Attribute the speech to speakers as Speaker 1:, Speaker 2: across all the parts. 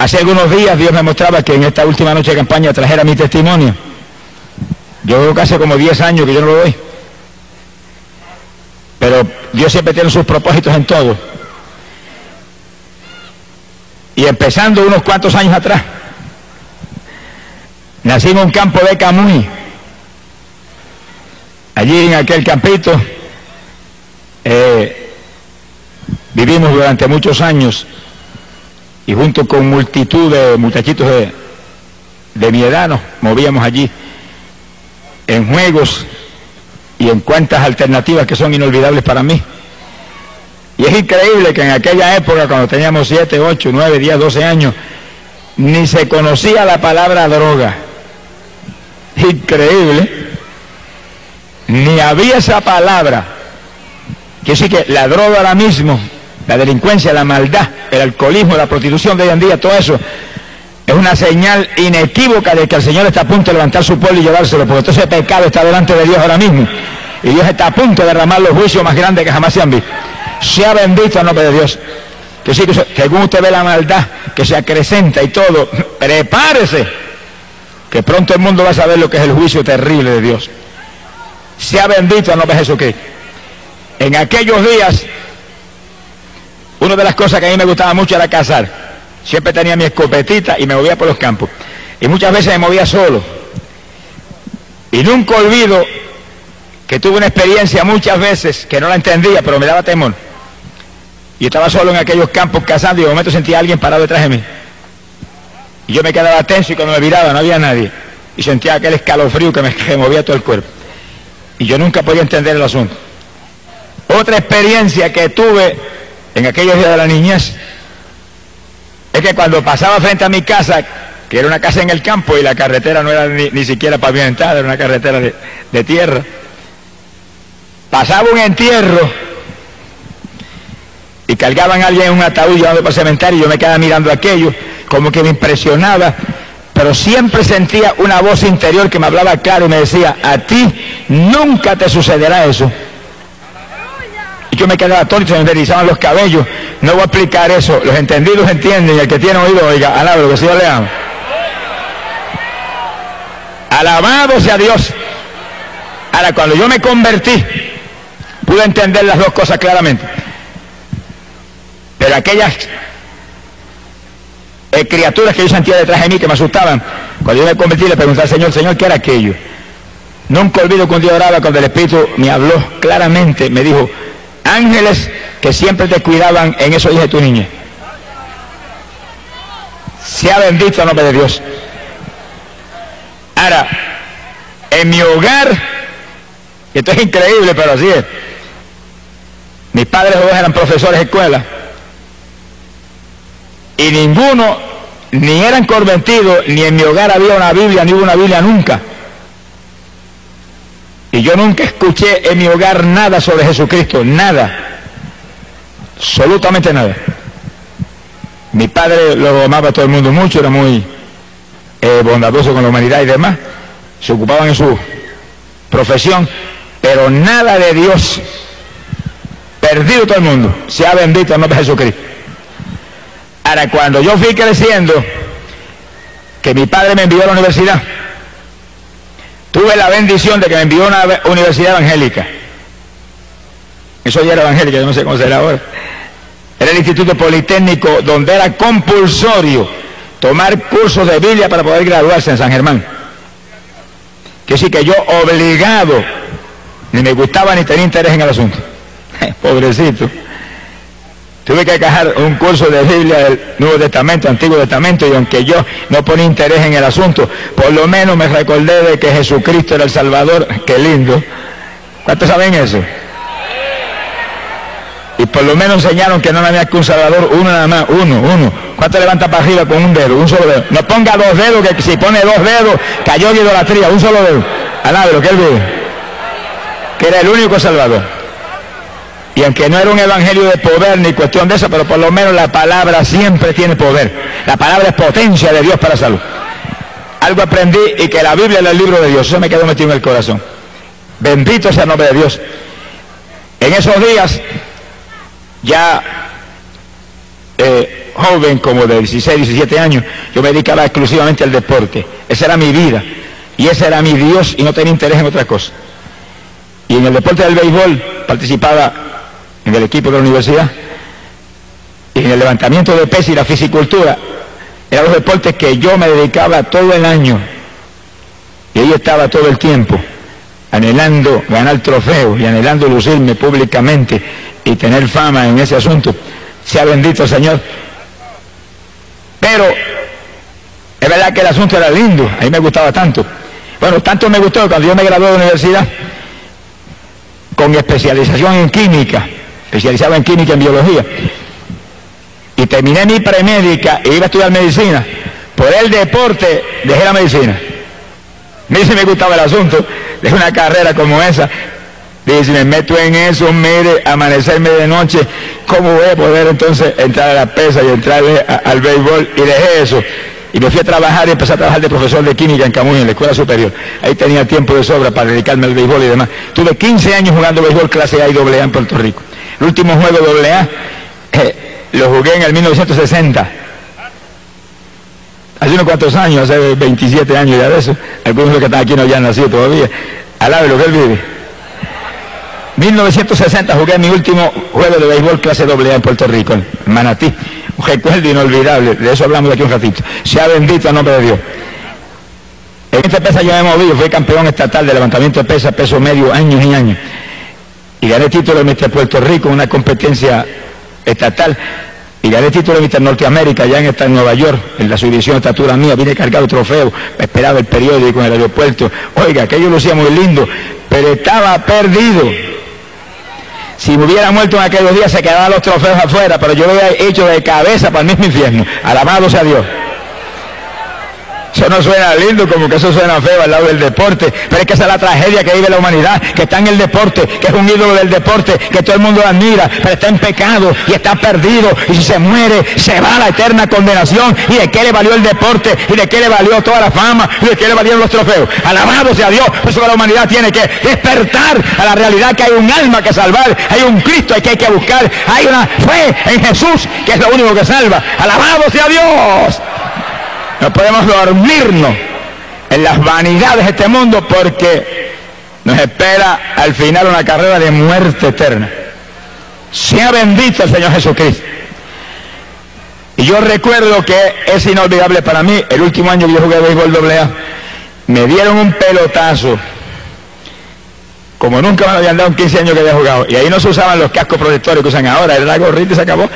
Speaker 1: Hace algunos días Dios me mostraba que en esta última noche de campaña trajera mi testimonio. Yo creo que hace como 10 años que yo no lo doy. Pero Dios siempre tiene sus propósitos en todo. Y empezando unos cuantos años atrás, nací en un campo de Camuy. Allí en aquel campito vivimos durante muchos años y junto con multitud de muchachitos de mi edad nos movíamos allí en juegos y en cuantas alternativas que son inolvidables para mí. Y es increíble que en aquella época, cuando teníamos 7, 8, 9, 10, 12 años, ni se conocía la palabra droga. Increíble. Ni había esa palabra. Quiere decir que la droga ahora mismo, la delincuencia, la maldad, el alcoholismo, la prostitución de hoy en día, todo eso es una señal inequívoca de que el Señor está a punto de levantar su pueblo y llevárselo, porque todo ese pecado está delante de Dios ahora mismo. Y Dios está a punto de derramar los juicios más grandes que jamás se han visto. Sea bendito el nombre de Dios. Que sí, que según usted ve la maldad que se acrecenta y todo, prepárese, que pronto el mundo va a saber lo que es el juicio terrible de Dios. Sea bendito el nombre de Jesucristo. En aquellos días, una de las cosas que a mí me gustaba mucho era cazar. Siempre tenía mi escopetita y me movía por los campos. Y muchas veces me movía solo. Y nunca olvido que tuve una experiencia muchas veces que no la entendía, pero me daba temor. Y estaba solo en aquellos campos cazando y de momento sentía a alguien parado detrás de mí. Y yo me quedaba tenso y cuando me viraba no había nadie. Y sentía aquel escalofrío que me movía todo el cuerpo. Y yo nunca podía entender el asunto. Otra experiencia que tuve en aquellos días de la niñez es que cuando pasaba frente a mi casa, que era una casa en el campo y la carretera no era ni siquiera pavimentada, era una carretera de tierra, pasaba un entierro y cargaban a alguien en un ataúd llevando para el cementerio y yo me quedaba mirando aquello, como que me impresionaba, pero siempre sentía una voz interior que me hablaba claro y me decía: a ti nunca te sucederá eso. Y yo me quedaba atónito, se me erizaban los cabellos. No voy a explicar eso, los entendidos entienden y el que tiene oído oiga. Alabado, que el Señor le ama. Alabado sea Dios. Ahora, cuando yo me convertí, pude entender las dos cosas claramente. Pero aquellas criaturas que yo sentía detrás de mí que me asustaban, cuando yo me convertí le pregunté al Señor: Señor, ¿qué era aquello? Nunca olvido que un día oraba cuando el Espíritu me habló claramente, me dijo: ángeles que siempre te cuidaban en esos días de tu niñez. Sea bendito el nombre de Dios. Ahora, en mi hogar, esto es increíble, pero así es. Mis padres dos eran profesores de escuela y ninguno, ni eran convertidos, ni en mi hogar había una Biblia, ni hubo una Biblia nunca. Y yo nunca escuché en mi hogar nada sobre Jesucristo, nada, absolutamente nada. Mi padre lo amaba a todo el mundo mucho, era muy bondadoso con la humanidad y demás, se ocupaban en su profesión, pero nada de Dios. Perdido todo el mundo, sea bendito el nombre de Jesucristo. Ahora, cuando yo fui creciendo, que mi padre me envió a la universidad, tuve la bendición de que me envió a una universidad evangélica. Eso ya era evangélica, yo no sé cómo será ahora. Era el Instituto Politécnico, donde era compulsorio tomar cursos de Biblia para poder graduarse en San Germán. Que sí que yo obligado, ni me gustaba ni tenía interés en el asunto. Pobrecito. Tuve que acabar un curso de Biblia del Nuevo Testamento, Antiguo Testamento, y aunque yo no ponía interés en el asunto, por lo menos me recordé de que Jesucristo era el Salvador. Qué lindo. ¿Cuántos saben eso? Y por lo menos enseñaron que no había que un Salvador, uno nada más, uno. ¿Cuánto levanta para arriba con un dedo? Un solo dedo. No ponga dos dedos, que si pone dos dedos, cayó en idolatría, un solo dedo. Alábelo, que él vive. Que era el único Salvador. Y aunque no era un evangelio de poder ni cuestión de eso, pero por lo menos la palabra siempre tiene poder. La palabra es potencia de Dios para salud. Algo aprendí, y que la Biblia es el libro de Dios. Eso me quedó metido en el corazón. Bendito sea el nombre de Dios. En esos días ya joven, como de 16, 17 años, yo me dedicaba exclusivamente al deporte. Esa era mi vida, y ese era mi Dios, y no tenía interés en otra cosa. Y en el deporte del béisbol participaba en el equipo de la universidad, y en el levantamiento de pesas y la fisicultura, eran los deportes que yo me dedicaba todo el año, y ahí estaba todo el tiempo, anhelando ganar trofeos y anhelando lucirme públicamente y tener fama en ese asunto. Sea bendito el Señor. Pero es verdad que el asunto era lindo, a mí me gustaba tanto. Bueno, tanto me gustó que cuando yo me gradué de la universidad, con especialización en química, especializado en química y en biología, y terminé mi premédica e iba a estudiar medicina, por el deporte dejé la medicina. A mí sí me gustaba el asunto de una carrera como esa. Dije, si me meto en eso, mire, amanecerme de noche, ¿cómo voy a poder entonces entrar a la pesa y entrar al béisbol? Y dejé eso. Y me fui a trabajar y empecé a trabajar de profesor de química en Camuy, en la escuela superior. Ahí tenía tiempo de sobra para dedicarme al béisbol y demás. Tuve 15 años jugando béisbol clase A y AA en Puerto Rico. El último juego AA lo jugué en el 1960. Hace unos cuantos años, hace 27 años ya de eso. Algunos de los que están aquí no habían nacido todavía. Alabe lo que él vive. 1960 jugué mi último juego de béisbol clase AA en Puerto Rico, en Manatí. Un recuerdo inolvidable, de eso hablamos de aquí un ratito. Sea bendito el nombre de Dios. En esta pesa yo me he movido, fui campeón estatal de levantamiento de pesa, peso medio, años y años. Y gané título de Mister Puerto Rico en una competencia estatal. Y gané título de Mister Norteamérica allá en Nueva York, en la subdivisión de estatura mía. Vine cargado de trofeo, esperaba el periódico en el aeropuerto. Oiga, aquello lucía muy lindo, pero estaba perdido. Si me hubiera muerto en aquellos días se quedaban los trofeos afuera, pero yo lo había hecho de cabeza para el mismo infierno. Alabado sea Dios. Eso no suena lindo, como que eso suena feo al lado del deporte, pero es que esa es la tragedia que vive la humanidad, que está en el deporte, que es un ídolo del deporte, que todo el mundo admira, pero está en pecado y está perdido, y si se muere, se va a la eterna condenación. ¿Y de qué le valió el deporte? ¿Y de qué le valió toda la fama? ¿Y de qué le valieron los trofeos? Alabado sea Dios. Por eso la humanidad tiene que despertar a la realidad que hay un alma que salvar, hay un Cristo que hay que buscar, hay una fe en Jesús que es lo único que salva. Alabado sea Dios. No podemos dormirnos en las vanidades de este mundo, porque nos espera al final una carrera de muerte eterna. Sea bendito el Señor Jesucristo. Y yo recuerdo que es inolvidable para mí, el último año que yo jugué béisbol AA, me dieron un pelotazo, como nunca me lo habían dado en 15 años que había jugado. Y ahí no se usaban los cascos protectores que usan ahora, era la gorrita y se acabó.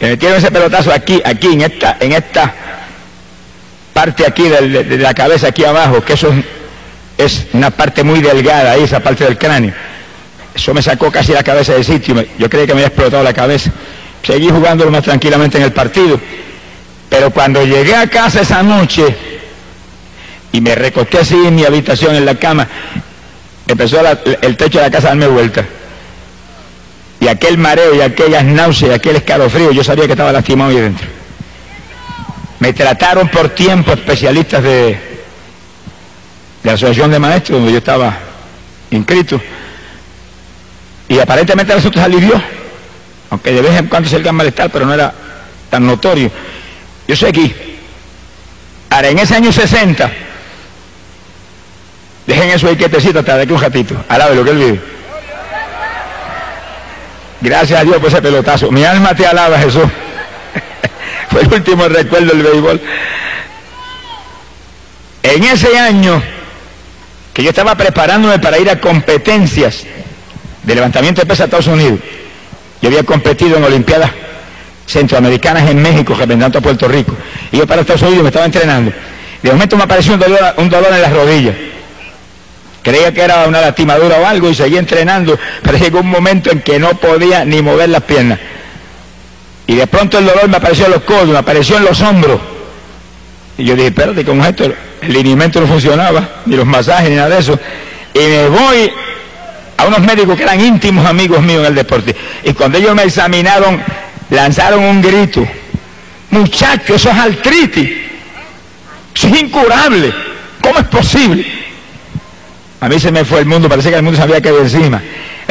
Speaker 1: Me metieron ese pelotazo aquí, en esta parte aquí de la cabeza, aquí abajo, que eso es una parte muy delgada ahí, esa parte del cráneo. Eso me sacó casi la cabeza del sitio, yo creí que me había explotado la cabeza. Seguí jugándolo más tranquilamente en el partido, pero cuando llegué a casa esa noche y me recosté así en mi habitación, en la cama, empezó el techo de la casa a darme vuelta. Y aquel mareo y aquellas náuseas, aquel escalofrío, yo sabía que estaba lastimado ahí dentro. Me trataron por tiempo especialistas de la Asociación de Maestros, donde yo estaba inscrito, y aparentemente el asunto se alivió, aunque de vez en cuando se el malestar, pero no era tan notorio. Yo seguí. Ahora, en ese año 60, dejen eso ahí quietecito hasta de aquí un ratito, alabe lo que él vive. Gracias a Dios por ese pelotazo. Mi alma te alaba, Jesús. Fue el último recuerdo del béisbol. En ese año que yo estaba preparándome para ir a competencias de levantamiento de pesas a Estados Unidos, yo había competido en Olimpiadas Centroamericanas en México, representando a Puerto Rico, y yo para Estados Unidos me estaba entrenando. De momento me apareció un dolor en las rodillas. Creía que era una lastimadura o algo y seguí entrenando, pero llegó un momento en que no podía ni mover las piernas. Y de pronto el dolor me apareció en los codos, me apareció en los hombros. Y yo dije, espérate, ¿cómo es esto? El linimento no funcionaba, ni los masajes, ni nada de eso. Y me voy a unos médicos que eran íntimos amigos míos en el deporte. Y cuando ellos me examinaron, lanzaron un grito. Muchacho, eso es artritis. Eso es incurable. ¿Cómo es posible? A mí se me fue el mundo, parece que el mundo sabía que de encima.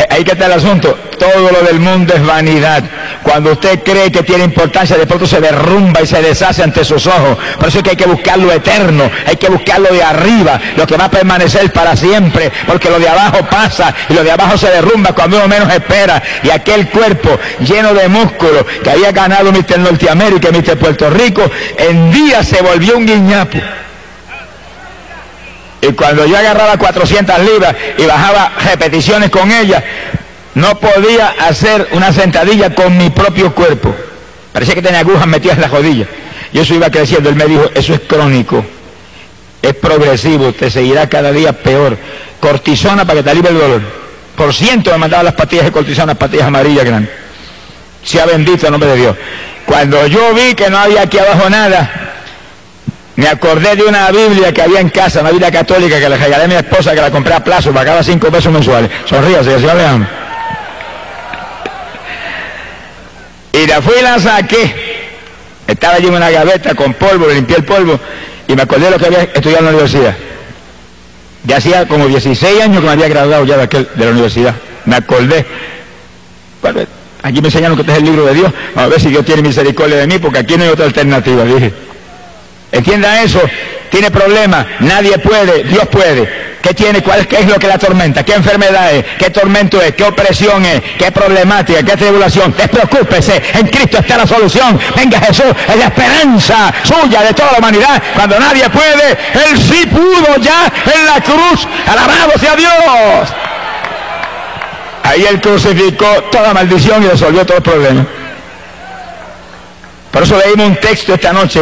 Speaker 1: Ahí que está el asunto, todo lo del mundo es vanidad. Cuando usted cree que tiene importancia, de pronto se derrumba y se deshace ante sus ojos. Por eso es que hay que buscar lo eterno, hay que buscar lo de arriba, lo que va a permanecer para siempre, porque lo de abajo pasa y lo de abajo se derrumba cuando uno menos espera. Y aquel cuerpo lleno de músculo que había ganado Mr. Norteamérica y Mr. Puerto Rico, en día se volvió un guiñapo. Y cuando yo agarraba 400 libras y bajaba repeticiones con ella, no podía hacer una sentadilla con mi propio cuerpo. Parecía que tenía agujas metidas en la rodilla. Y eso iba creciendo. Él me dijo, eso es crónico, es progresivo, te seguirá cada día peor. Cortisona para que te alivie el dolor. Por ciento me mandaba las pastillas de cortisona, pastillas amarillas grandes. Sea bendito el nombre de Dios. Cuando yo vi que no había aquí abajo nada, me acordé de una Biblia que había en casa, una Biblia católica que le regalé a mi esposa, que la compré a plazo, pagaba 5 pesos mensuales. Sonríase, que el Señor le ama. Y la fui y la saqué. Estaba allí en una gaveta con polvo, le limpié el polvo y me acordé de lo que había estudiado en la universidad. Ya hacía como 16 años que me había graduado ya de la universidad. Me acordé. Bueno, aquí me enseñaron que este es el libro de Dios. Vamos a ver si Dios tiene misericordia de mí, porque aquí no hay otra alternativa, dije. Entienda eso, tiene problemas, nadie puede, Dios puede. ¿Qué tiene? ¿Qué es lo que la atormenta? ¿Qué enfermedad es? ¿Qué tormento es? ¿Qué opresión es? ¿Qué problemática? ¿Qué tribulación? Despreocúpese, en Cristo está la solución. Venga Jesús, es la esperanza suya de toda la humanidad. Cuando nadie puede, Él sí pudo ya en la cruz. Alabado sea Dios. Ahí Él crucificó toda maldición y resolvió todo el problema. Por eso leímos un texto esta noche,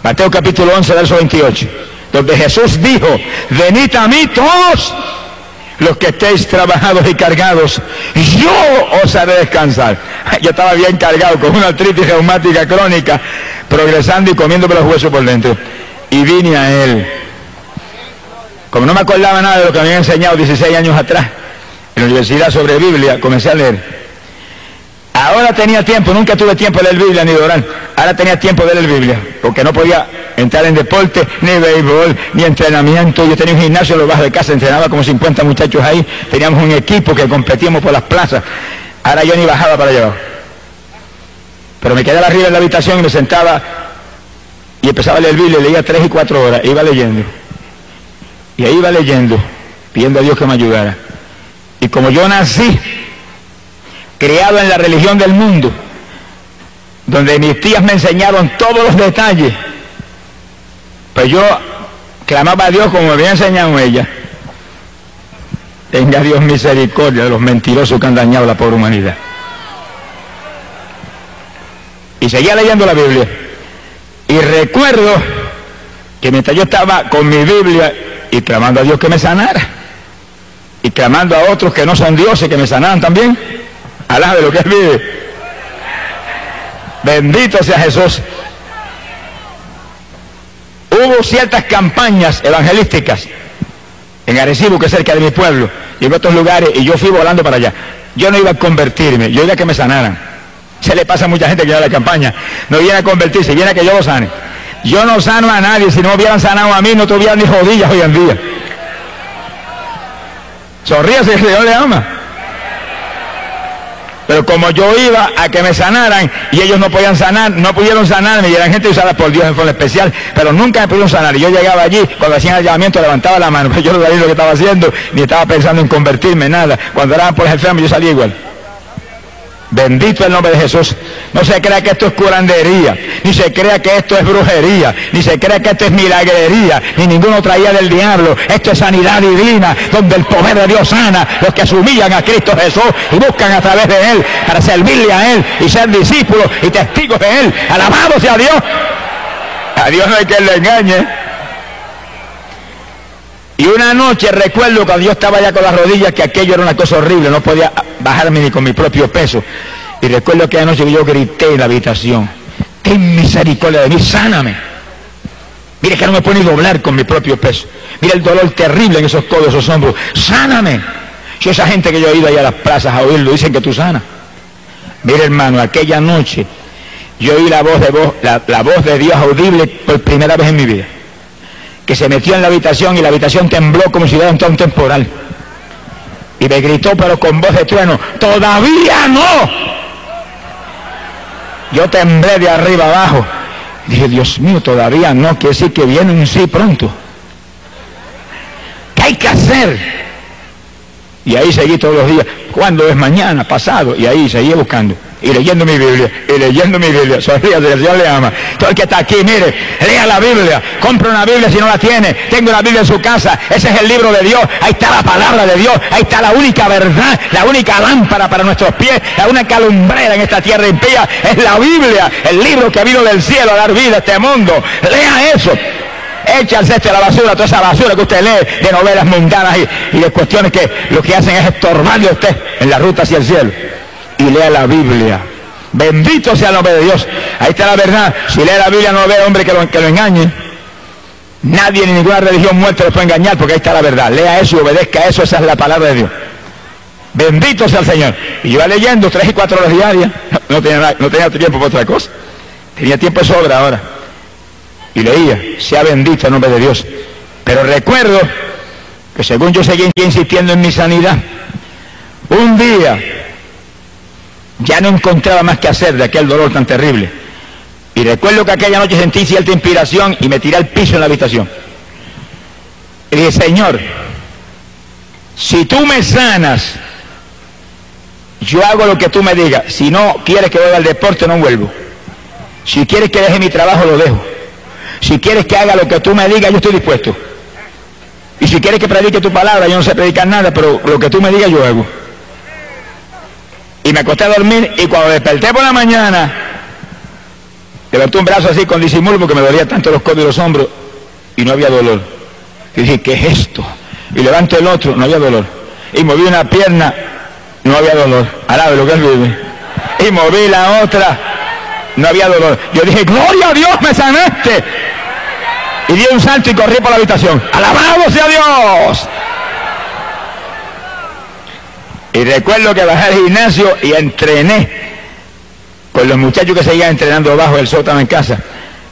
Speaker 1: Mateo capítulo 11, verso 28, donde Jesús dijo, venid a mí todos los que estéis trabajados y cargados, yo os haré descansar. Yo estaba bien cargado con una artritis reumática crónica, progresando y comiéndome los huesos por dentro. Y vine a Él. Como no me acordaba nada de lo que me había enseñado 16 años atrás, en la universidad sobre Biblia, comencé a leer. Ahora tenía tiempo, nunca tuve tiempo de leer Biblia ni de orar. Ahora tenía tiempo de leer Biblia, porque no podía entrar en deporte, ni béisbol, ni entrenamiento. Yo tenía un gimnasio en los bajos de casa, entrenaba como 50 muchachos ahí. Teníamos un equipo que competíamos por las plazas. Ahora yo ni bajaba para allá. Pero me quedaba arriba en la habitación y me sentaba y empezaba a leer Biblia, leía 3 y 4 horas, iba leyendo. Y ahí iba leyendo, pidiendo a Dios que me ayudara. Y como yo nací criado en la religión del mundo, donde mis tías me enseñaron todos los detalles, pues yo clamaba a Dios como me había enseñado ella. Tenga Dios misericordia de los mentirosos que han dañado la pobre humanidad. Y seguía leyendo la Biblia. Y recuerdo que mientras yo estaba con mi Biblia y clamando a Dios que me sanara, y clamando a otros que no son dioses que me sanaran también, alabe lo que Él vive. Bendito sea Jesús. Hubo ciertas campañas evangelísticas en Arecibo, que es cerca de mi pueblo, y en otros lugares, y yo fui volando para allá. Yo no iba a convertirme, yo iba a que me sanaran. Se le pasa a mucha gente que va a la campaña, no viene a convertirse, viene a que yo lo sane. Yo no sano a nadie. Si no me hubieran sanado a mí, no tuvieran ni rodillas hoy en día. Sonríase, el Señor le ama. Pero como yo iba a que me sanaran y ellos no podían sanar, no pudieron sanarme, y eran gente usada por Dios en forma especial, pero nunca me pudieron sanar. Y yo llegaba allí, cuando hacían el llamamiento, levantaba la mano, pero yo no sabía lo que estaba haciendo, ni estaba pensando en convertirme, nada. Cuando oraban por los enfermos, yo salía igual. Bendito el nombre de Jesús. No se crea que esto es curandería, ni se crea que esto es brujería, ni se crea que esto es milagrería, ni ninguna otra idea del diablo. Esto es sanidad divina, donde el poder de Dios sana los que se humillan a Cristo Jesús y buscan a través de Él para servirle a Él y ser discípulos y testigos de Él. Alabado sea Dios. A Dios no hay que le engañe. Y una noche recuerdo cuando yo estaba allá con las rodillas, que aquello era una cosa horrible, no podía bajarme ni con mi propio peso. Y recuerdo que anoche que yo grité en la habitación: ten misericordia de mí, sáname. Mire que no me puedo ni doblar con mi propio peso. Mira el dolor terrible en esos codos, esos hombros. Sáname. Si esa gente que yo he ido allá a las plazas a oírlo, dicen que tú sanas. Mire, hermano, aquella noche yo oí la voz de Dios audible por primera vez en mi vida, que se metió en la habitación y la habitación tembló como si hubiera entrado un temporal. Y me gritó, pero con voz de trueno, ¡todavía no! Yo temblé de arriba abajo. Dije, Dios mío, todavía no, quiere decir que viene un sí pronto. ¿Qué hay que hacer? Y ahí seguí todos los días. ¿Cuándo es? Mañana, pasado. Y ahí seguí buscando. Y leyendo mi Biblia. Y leyendo mi Biblia. Sonríase, el Señor le ama. Todo el que está aquí, mire, lea la Biblia. Compre una Biblia si no la tiene. Tenga una Biblia en su casa. Ese es el libro de Dios. Ahí está la palabra de Dios. Ahí está la única verdad. La única lámpara para nuestros pies. La única lumbrera en esta tierra impía. Es la Biblia. El libro que vino del cielo a dar vida a este mundo. Lea eso. Échase a la basura, toda esa basura que usted lee de novelas mundanas y de cuestiones que lo que hacen es estorbarle a usted en la ruta hacia el cielo. Y lea la Biblia. Bendito sea el nombre de Dios. Ahí está la verdad. Si lee la Biblia no ve hombre que lo engañe. Nadie ni ninguna religión muerta lo puede engañar, porque ahí está la verdad. Lea eso y obedezca eso. Esa es la palabra de Dios. Bendito sea el Señor. Y yo iba leyendo 3 y 4 horas diarias. No tenía tiempo para otra cosa. Tenía tiempo de sobra ahora. Y leía, sea bendito el nombre de Dios. Pero recuerdo que según yo seguía insistiendo en mi sanidad, un día ya no encontraba más que hacer de aquel dolor tan terrible. Y recuerdo que aquella noche sentí cierta inspiración y me tiré al piso en la habitación. Y dije, Señor, si tú me sanas, yo hago lo que tú me digas. Si no quieres que vuelva al deporte, no vuelvo. Si quieres que deje mi trabajo, lo dejo. Si quieres que haga lo que tú me digas, yo estoy dispuesto. Y si quieres que predique tu palabra, yo no sé predicar nada, pero lo que tú me digas, yo hago. Y me acosté a dormir, y cuando desperté por la mañana, levanté un brazo así con disimulo, porque me dolía tanto los codos y los hombros, y no había dolor. Y dije, ¿qué es esto? Y levanto el otro, no había dolor. Y moví una pierna, no había dolor. Alabe lo que él vive. Y moví la otra, no había dolor. Yo dije, gloria a Dios, me sanaste. Y di un salto y corrí por la habitación. ¡Alabado sea Dios! Y recuerdo que bajé al gimnasio y entrené con los muchachos que seguían entrenando bajo el sótano en casa.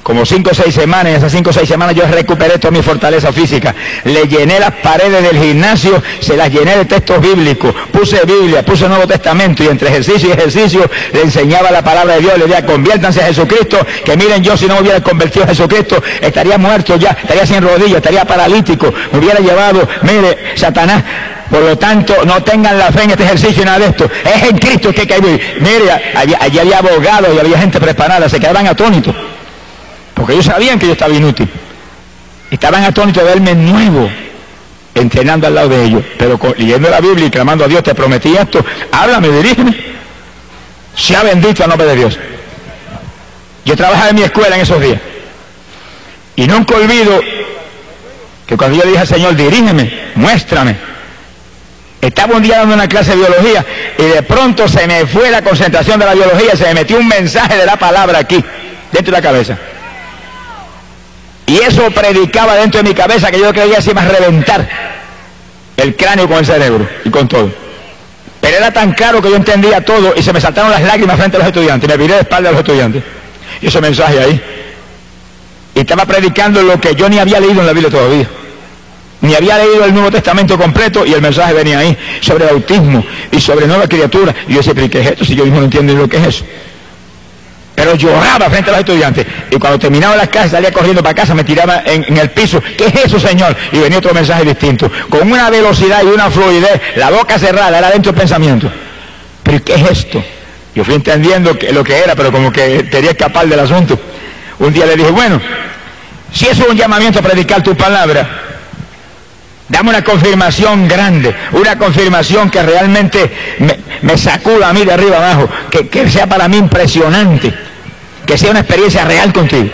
Speaker 1: Como 5 o 6 semanas, en esas 5 o 6 semanas yo recuperé toda mi fortaleza física. Le llené las paredes del gimnasio, se las llené de textos bíblicos, puse Biblia, puse Nuevo Testamento, y entre ejercicio y ejercicio le enseñaba la palabra de Dios, le decía, conviértanse a Jesucristo, que miren, yo si no me hubiera convertido a Jesucristo, estaría muerto ya, estaría sin rodillas, estaría paralítico, me hubiera llevado, mire, Satanás. Por lo tanto, no tengan la fe en este ejercicio y nada de esto. Es en Cristo que hay que vivir. Mire, allí había abogados y había gente preparada, se quedaban atónitos. Porque ellos sabían que yo estaba inútil. Estaban atónitos de verme nuevo, entrenando al lado de ellos. Pero leyendo la Biblia y clamando a Dios, te prometí esto, háblame, dirígeme. Sea bendito el nombre de Dios. Yo trabajaba en mi escuela en esos días. Y nunca olvido que cuando yo le dije al Señor, dirígeme, muéstrame. Estaba un día dando una clase de biología y de pronto se me fue la concentración de la biología, se me metió un mensaje de la palabra aquí, dentro de la cabeza. Y eso predicaba dentro de mi cabeza, que yo creía se iba a reventar el cráneo con el cerebro y con todo. Pero era tan claro que yo entendía todo y se me saltaron las lágrimas frente a los estudiantes, me viré de espalda a los estudiantes. Y ese mensaje ahí. Y estaba predicando lo que yo ni había leído en la Biblia todavía. Ni había leído el Nuevo Testamento completo y el mensaje venía ahí sobre el autismo y sobre nueva criatura. Y yo decía, ¿pero qué es esto? Si yo mismo no entiendo lo que es eso. Pero lloraba frente a los estudiantes. Y cuando terminaba las clases salía corriendo para casa, me tiraba en el piso. ¿Qué es eso, Señor? Y venía otro mensaje distinto. Con una velocidad y una fluidez, la boca cerrada, era dentro del pensamiento. ¿Pero qué es esto? Yo fui entendiendo lo que era, pero como que quería escapar del asunto. Un día le dije, bueno, si eso es un llamamiento a predicar tu palabra, dame una confirmación grande, una confirmación que realmente me sacuda a mí de arriba abajo, que sea para mí impresionante, que sea una experiencia real contigo.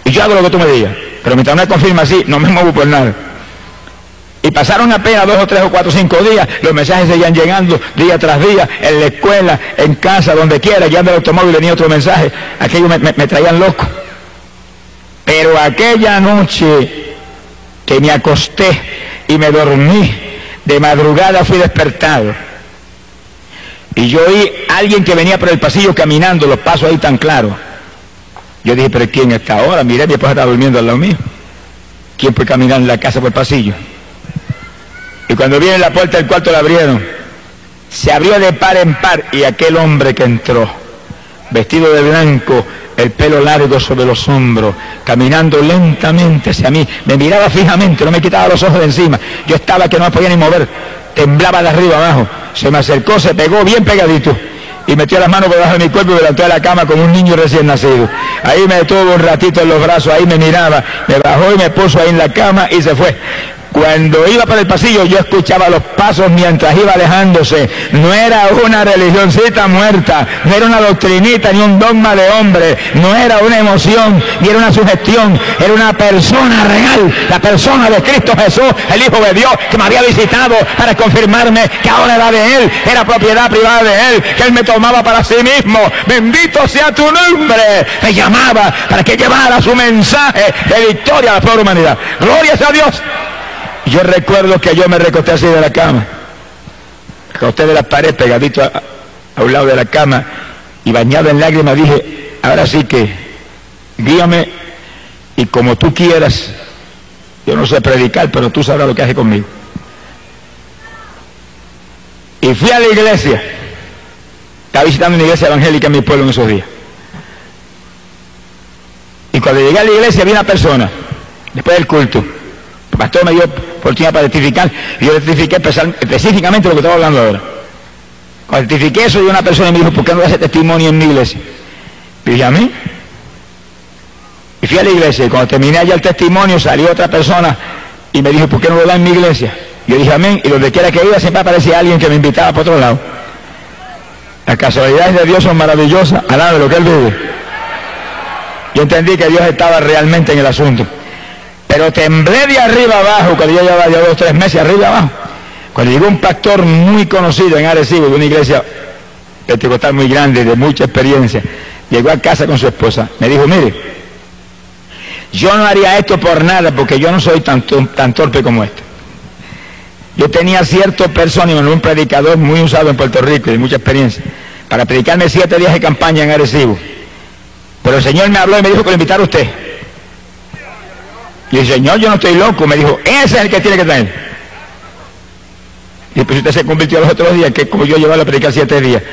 Speaker 1: Y yo hago lo que tú me digas, pero mientras no me confirma así, no me muevo por nada. Y pasaron apenas 2 o 3 o 4 o 5 días, los mensajes seguían llegando día tras día, en la escuela, en casa, donde quiera, guiando el automóvil venía otro mensaje, aquello me traían loco. Pero aquella noche que me acosté y me dormí, de madrugada fui despertado. Y yo oí a alguien que venía por el pasillo caminando, los pasos ahí tan claros. Yo dije, ¿pero quién está ahora? Miré, mi esposa está durmiendo al lado mío. ¿Quién puede caminar en la casa por el pasillo? Y cuando viene la puerta del cuarto la abrieron, se abrió de par en par y aquel hombre que entró, vestido de blanco, el pelo largo sobre los hombros, caminando lentamente hacia mí, me miraba fijamente, no me quitaba los ojos de encima. Yo estaba que no me podía ni mover, temblaba de arriba abajo. Se me acercó, se pegó bien pegadito y metió las manos por debajo de mi cuerpo y me levantó de la cama como un niño recién nacido. Ahí me detuvo un ratito en los brazos, ahí me miraba, me bajó y me puso ahí en la cama y se fue. Cuando iba por el pasillo yo escuchaba los pasos mientras iba alejándose. No era una religioncita muerta, no era una doctrinita ni un dogma de hombre, no era una emoción ni era una sugestión, era una persona real, la persona de Cristo Jesús, el Hijo de Dios, que me había visitado para confirmarme que ahora era de Él, era propiedad privada de Él, que Él me tomaba para sí mismo. Bendito sea tu nombre. Me llamaba para que llevara su mensaje de victoria a la pobre humanidad. Gloria sea a Dios. Yo recuerdo que yo me recosté así de la cama, recosté de la pared pegadito a un lado de la cama y bañado en lágrimas dije, ahora sí que guíame y como tú quieras. Yo no sé predicar, pero tú sabrás lo que haces conmigo. Y fui a la iglesia, estaba visitando una iglesia evangélica en mi pueblo en esos días. Y cuando llegué a la iglesia vi una persona, después del culto, el pastor me dio oportunidad para testificar y yo testifiqué específicamente lo que estaba hablando ahora. Cuando testifiqué eso, una persona me dijo, ¿por qué no hace testimonio en mi iglesia? Y dije, ¿a mí? Y fui a la iglesia y cuando terminé allá el testimonio salió otra persona y me dijo, ¿por qué no lo da en mi iglesia? Yo dije, amén, y donde quiera que iba siempre aparecía alguien que me invitaba para otro lado. Las casualidades de Dios son maravillosas, al lado de lo que Él vive. Yo entendí que Dios estaba realmente en el asunto. Pero temblé de arriba abajo, cuando yo llevaba ya 2 o 3 meses arriba abajo. Cuando llegó un pastor muy conocido en Arecibo, de una iglesia pentecostal muy grande, de mucha experiencia, llegó a casa con su esposa, me dijo, mire, yo no haría esto por nada, porque yo no soy tan torpe como este. Yo tenía cierto personaje, un predicador muy usado en Puerto Rico, de mucha experiencia, para predicarme 7 días de campaña en Arecibo. Pero el Señor me habló y me dijo que lo invitara a usted. Y el Señor, yo no estoy loco, me dijo, ese es el que tiene que traer. Y pues usted se convirtió los otros días, que como yo llevaba a predicar 7 días.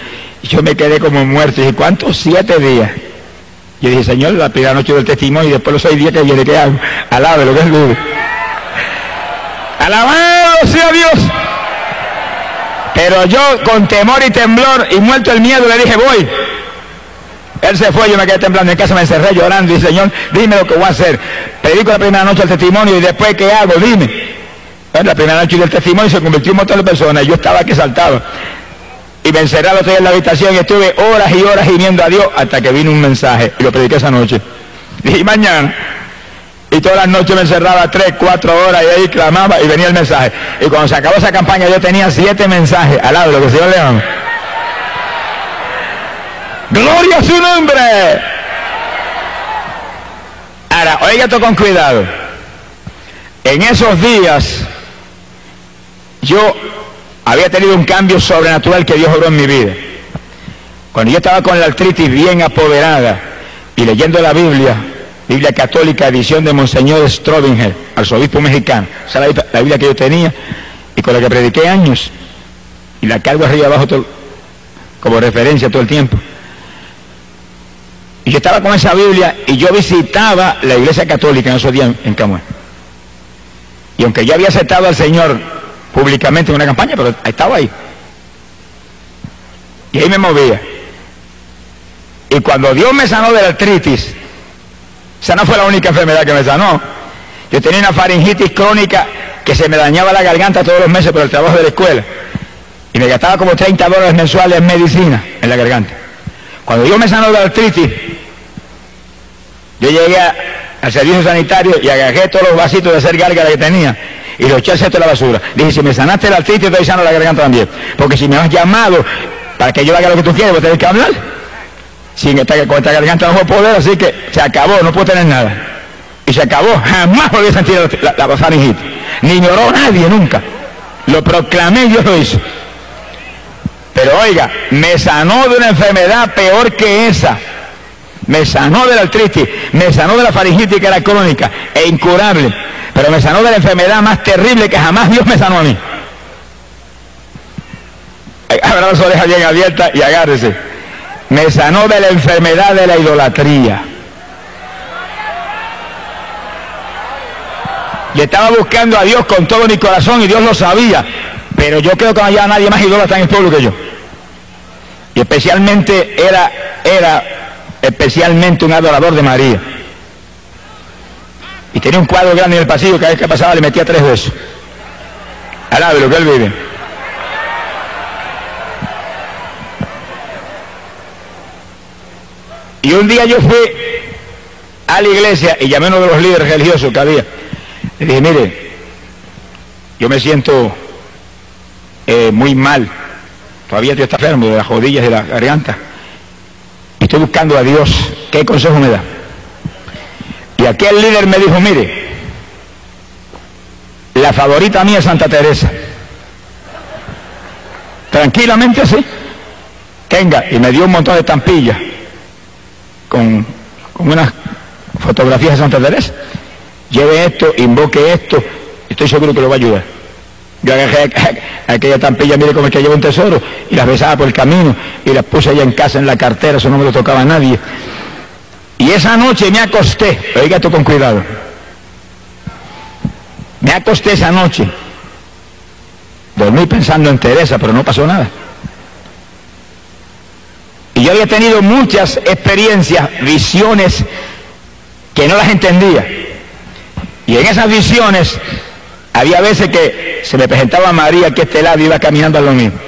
Speaker 1: Y yo me quedé como muerto. Y dije, ¿cuántos? 7 días. Y yo dije, Señor, la primera noche del testimonio y después los 6 días que viene, ¿qué hago? Alabe lo que es vive. Alabado sea Dios. Pero yo con temor y temblor y muerto el miedo le dije, voy. Él se fue, yo me quedé temblando en casa, me encerré llorando y dije, Señor, dime lo que voy a hacer. Predico la primera noche el testimonio y después, ¿qué hago? Dime. Bueno, la primera noche del testimonio se convirtió en un montón de personas, yo estaba que saltaba. Y me encerré otro día en la habitación y estuve horas y horas gimiendo a Dios hasta que vino un mensaje y lo prediqué esa noche. Dije, mañana. Y todas las noches me encerraba 3, 4 horas y ahí clamaba y venía el mensaje. Y cuando se acabó esa campaña yo tenía 7 mensajes al lado de lo que el Señor le ama. ¡Gloria a su nombre! Ahora, oiga esto con cuidado. En esos días, yo había tenido un cambio sobrenatural que Dios obró en mi vida. Cuando yo estaba con la artritis bien apoderada y leyendo la Biblia católica, edición de Monseñor Strobinger, arzobispo mexicano, esa es la Biblia que yo tenía y con la que prediqué años, y la cargo arriba abajo como referencia todo el tiempo. Y yo estaba con esa Biblia y yo visitaba la iglesia católica en esos días en Camuy. Y aunque yo había aceptado al Señor públicamente en una campaña, pero estaba ahí. Y ahí me movía. Y cuando Dios me sanó de la artritis, esa no fue la única enfermedad que me sanó. Yo tenía una faringitis crónica que se me dañaba la garganta todos los meses por el trabajo de la escuela. Y me gastaba como $30 mensuales en medicina en la garganta. Cuando Dios me sanó de la artritis, yo llegué al servicio sanitario y agarré todos los vasitos de hacer gárgara que tenía y los eché al cesto de la basura. Dije, si me sanaste la artritis, estoy sano la garganta también. Porque si me has llamado para que yo haga lo que tú quieres, vos tenés que hablar. Con esta garganta no puedo poder, así que se acabó, no puedo tener nada. Y se acabó, jamás volví a sentir la faringitis. Ni lloró nadie nunca. Lo proclamé y Dios lo hizo. Pero oiga, me sanó de una enfermedad peor que esa. Me sanó de la artritis, me sanó de la faringitis que era crónica e incurable. Pero me sanó de la enfermedad más terrible que jamás Dios me sanó a mí. abra las orejas bien abiertas y agárrese. Me sanó de la enfermedad de la idolatría. Y estaba buscando a Dios con todo mi corazón y Dios lo sabía. Pero yo creo que no había nadie más idólatra en el pueblo que yo. Y especialmente era especialmente un adorador de María. Y tenía un cuadro grande en el pasillo, cada vez que pasaba le metía 3 besos. Alabe lo que él vive. Y un día yo fui a la iglesia y llamé a uno de los líderes religiosos que había. Le dije, mire, yo me siento muy mal. Todavía estoy enfermo de las rodillas y de la garganta. Estoy buscando a Dios. ¿Qué consejo me da? Y aquel líder me dijo, mire, la favorita mía es Santa Teresa. Tranquilamente así. Tenga, y me dio un montón de estampillas con unas fotografías de Santa Teresa. Lleve esto, invoque esto, estoy seguro que lo va a ayudar. Yo agarré aquella estampilla, mire cómo es que lleva un tesoro, y las besaba por el camino, y las puse allá en casa en la cartera, eso no me lo tocaba a nadie. Y esa noche me acosté, oiga esto con cuidado, me acosté esa noche, dormí pensando en Teresa, pero no pasó nada. Y yo había tenido muchas experiencias, visiones, que no las entendía. Y en esas visiones, había veces que se me presentaba María que este lado iba caminando a lo mismo.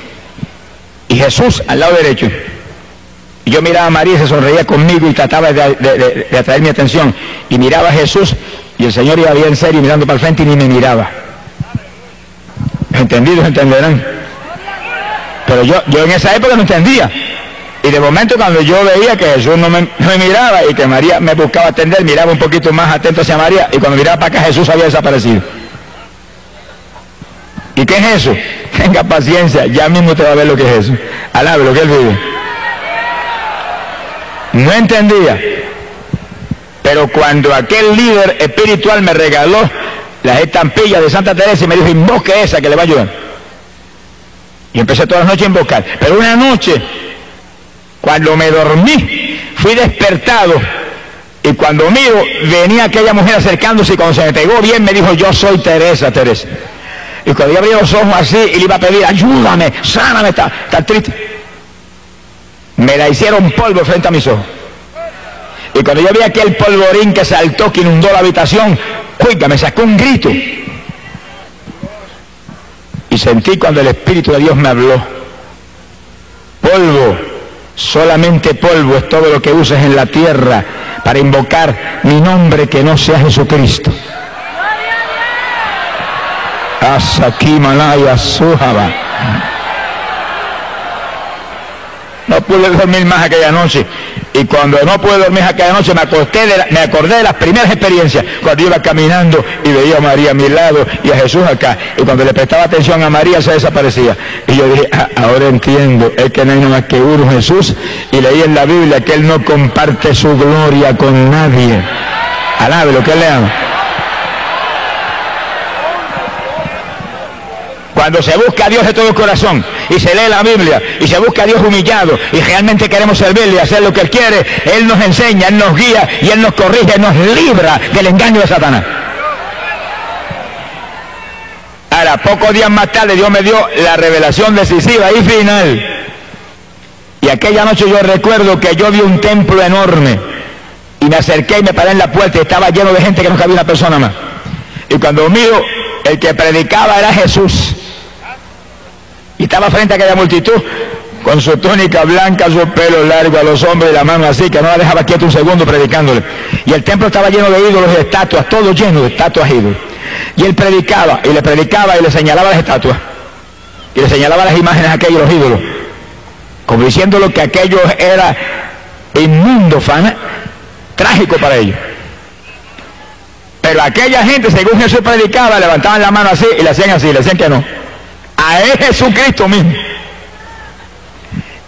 Speaker 1: Y Jesús al lado derecho. Y yo miraba a María y se sonreía conmigo y trataba de atraer mi atención. Y miraba a Jesús y el Señor iba bien serio mirando para el frente y ni me miraba. Entendidos entenderán. Pero yo en esa época no entendía. Y de momento cuando yo veía que Jesús no me miraba y que María me buscaba atender, miraba un poquito más atento hacia María y cuando miraba para acá Jesús había desaparecido. ¿Y qué es eso? Tenga paciencia, ya mismo te va a ver lo que es eso. Alabe lo que él vive. No entendía. Pero cuando aquel líder espiritual me regaló las estampillas de Santa Teresa y me dijo, invoque esa que le va a ayudar. Y empecé todas las noches a invocar. Pero una noche, cuando me dormí, fui despertado. Y cuando miro, venía aquella mujer acercándose y cuando se me pegó bien me dijo, yo soy Teresa, Teresa. Y cuando yo abrí los ojos así y le iba a pedir, ayúdame, sáname, está triste. Me la hicieron polvo frente a mis ojos. Y cuando yo vi aquel polvorín que saltó, que inundó la habitación, oiga, me sacó un grito. Y sentí cuando el Espíritu de Dios me habló. Polvo, solamente polvo es todo lo que uses en la tierra para invocar mi nombre que no sea Jesucristo. Asaki Malaya Sujaba. No pude dormir más aquella noche. Y cuando no pude dormir aquella noche me acordé de las primeras experiencias. Cuando iba caminando y veía a María a mi lado y a Jesús acá. Y cuando le prestaba atención a María se desaparecía. Y yo dije, ahora entiendo, es que no hay nada más que uno Jesús. Y leí en la Biblia que Él no comparte su gloria con nadie. Alabe lo que Él le ama. Cuando se busca a Dios de todo el corazón y se lee la Biblia y se busca a Dios humillado y realmente queremos servirle y hacer lo que Él quiere, Él nos enseña, Él nos guía y Él nos corrige, nos libra del engaño de Satanás. Ahora, pocos días más tarde Dios me dio la revelación decisiva y final. Y aquella noche yo recuerdo que yo vi un templo enorme y me acerqué y me paré en la puerta y estaba lleno de gente que no cabía una persona más. Y cuando miro, el que predicaba era Jesús. Y estaba frente a aquella multitud con su túnica blanca, su pelo largo a los hombros y la mano así, que no la dejaba quieto un segundo predicándole. Y el templo estaba lleno de ídolos y de estatuas, todo lleno de estatuas e ídolos. Y él predicaba y le señalaba las estatuas. Y le señalaba las imágenes a aquellos ídolos. Como diciéndolo que aquello era inmundo, trágico para ellos. Pero aquella gente, según Jesús predicaba, levantaban la mano así y le hacían así, le decían que no. A él Jesucristo mismo.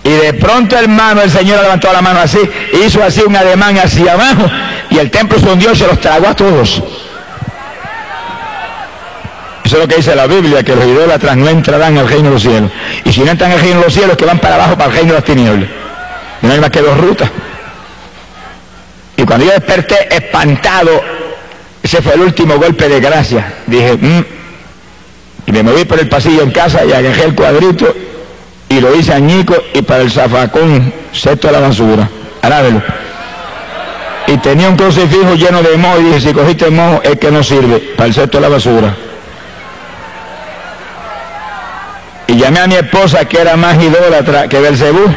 Speaker 1: Y de pronto, hermano, el Señor levantó la mano así, hizo así un ademán hacia abajo, y el templo se hundió y se los tragó a todos. Eso es lo que dice la Biblia, que los idólatras no entrarán al reino de los cielos. Y si no entran al reino de los cielos, que van para abajo, para el reino de las tinieblas. Y no hay más que dos rutas. Y cuando yo desperté espantado, ese fue el último golpe de gracia. Dije, y me moví por el pasillo en casa y agarré el cuadrito y lo hice añico y para el zafacón, cesto de la basura. Arábelo. Y tenía un crucifijo lleno de moho y dije, si cogiste moho es que no sirve, para el cesto de la basura. Y llamé a mi esposa, que era más idólatra que Belcebú,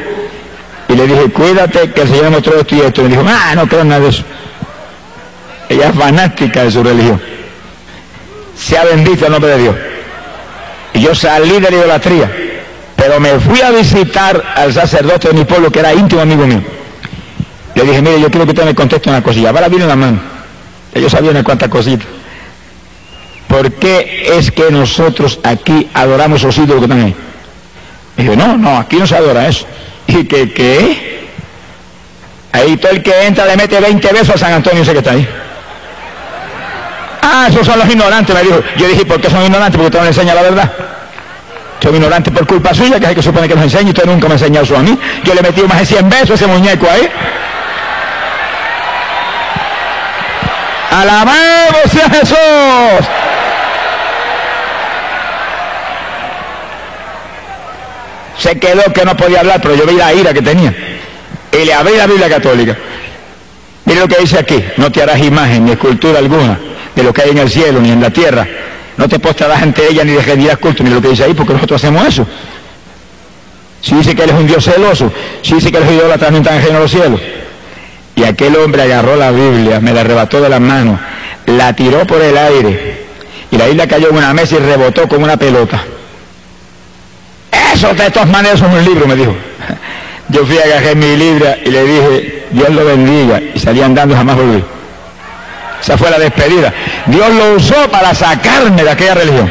Speaker 1: y le dije, cuídate que el Señor mostró esto y esto. Y me dijo, no creo en nada de eso. Ella es fanática de su religión. Sea bendito el nombre de Dios. Y yo salí de la idolatría, pero me fui a visitar al sacerdote de mi pueblo, que era íntimo amigo mío. Le dije, mire, yo quiero que usted me conteste una cosilla. Va la Biblia en la mano. Ellos sabían unas cuantas cositas. ¿Por qué es que nosotros aquí adoramos esos ídolos que están ahí? Me dijo, no, aquí no se adora eso. ¿Y qué? Ahí todo el que entra le mete 20 besos a San Antonio, ese que está ahí. Esos son los ignorantes, me dijo. Yo dije, ¿por qué son ignorantes? Porque usted no le enseña la verdad. Son ignorantes por culpa suya, que es el que supone que nos enseña, y usted nunca me ha enseñado eso a mí. Yo le metí más de 100 besos a ese muñeco ahí. ¡Alabado sea Jesús! Se quedó que no podía hablar, pero yo vi la ira que tenía. Y le abrí la Biblia católica. Mire lo que dice aquí: no te harás imagen ni escultura alguna de lo que hay en el cielo ni en la tierra. No te postrarás ante ella ni le rendirás culto. Mire lo que dice ahí, porque nosotros hacemos eso. Si dice que él es un Dios celoso, si dice que los idólatras no están en el reino de los cielos. Y aquel hombre agarró la Biblia, me la arrebató de las manos, la tiró por el aire, y la Biblia cayó en una mesa y rebotó como una pelota. Eso de todas maneras es un libro, me dijo. Yo fui a agarrar mi Biblia y le dije, Dios lo bendiga, y salí andando, jamás volví. Esa fue la despedida. Dios lo usó para sacarme de aquella religión.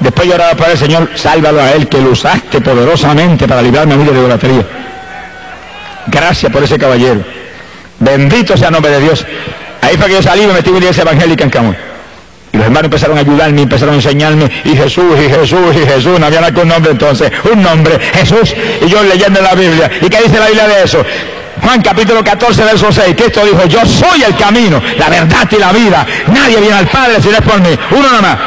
Speaker 1: Después yo oraba para el Señor, sálvalo a él, que lo usaste poderosamente para librarme a mí de la idolatría. Gracias por ese caballero. Bendito sea el nombre de Dios. Ahí fue que yo salí y me metí en la iglesia evangélica en Camuy. Y los hermanos empezaron a ayudarme, empezaron a enseñarme, y Jesús, no había nada con nombre entonces, un nombre, Jesús, y yo leyendo la Biblia. ¿Y qué dice la Biblia de eso? Juan capítulo 14, verso 6, Cristo dijo, yo soy el camino, la verdad y la vida, nadie viene al Padre si no es por mí, uno nada más.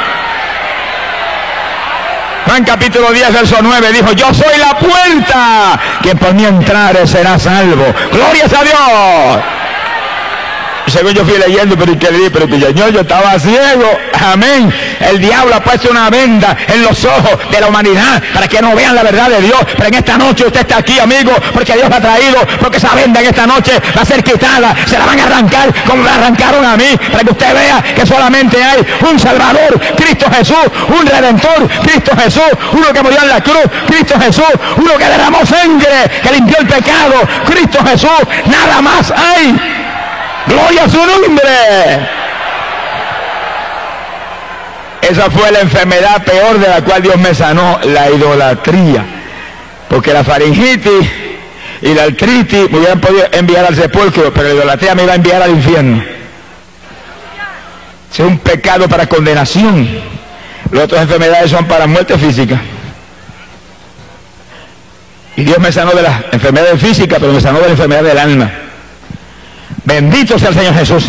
Speaker 1: Juan capítulo 10, verso 9, dijo, yo soy la puerta, quien por mí entrare será salvo. ¡Gloria a Dios! Y según yo fui leyendo, pero Señor, yo estaba ciego, amén. El diablo ha puesto una venda en los ojos de la humanidad para que no vean la verdad de Dios. Pero en esta noche usted está aquí, amigo, porque Dios la ha traído, porque esa venda en esta noche va a ser quitada, se la van a arrancar como me arrancaron a mí, para que usted vea que solamente hay un Salvador, Cristo Jesús, un Redentor, Cristo Jesús, uno que murió en la cruz, Cristo Jesús, uno que derramó sangre, que limpió el pecado, Cristo Jesús, nada más hay. ¡Gloria a su nombre! Esa fue la enfermedad peor de la cual Dios me sanó, la idolatría. Porque la faringitis y la artritis me hubieran podido enviar al sepulcro, pero la idolatría me iba a enviar al infierno. Es un pecado para condenación. Las otras enfermedades son para muerte física. Y Dios me sanó de las enfermedades físicas, pero me sanó de la enfermedad del alma. Bendito sea el Señor Jesús.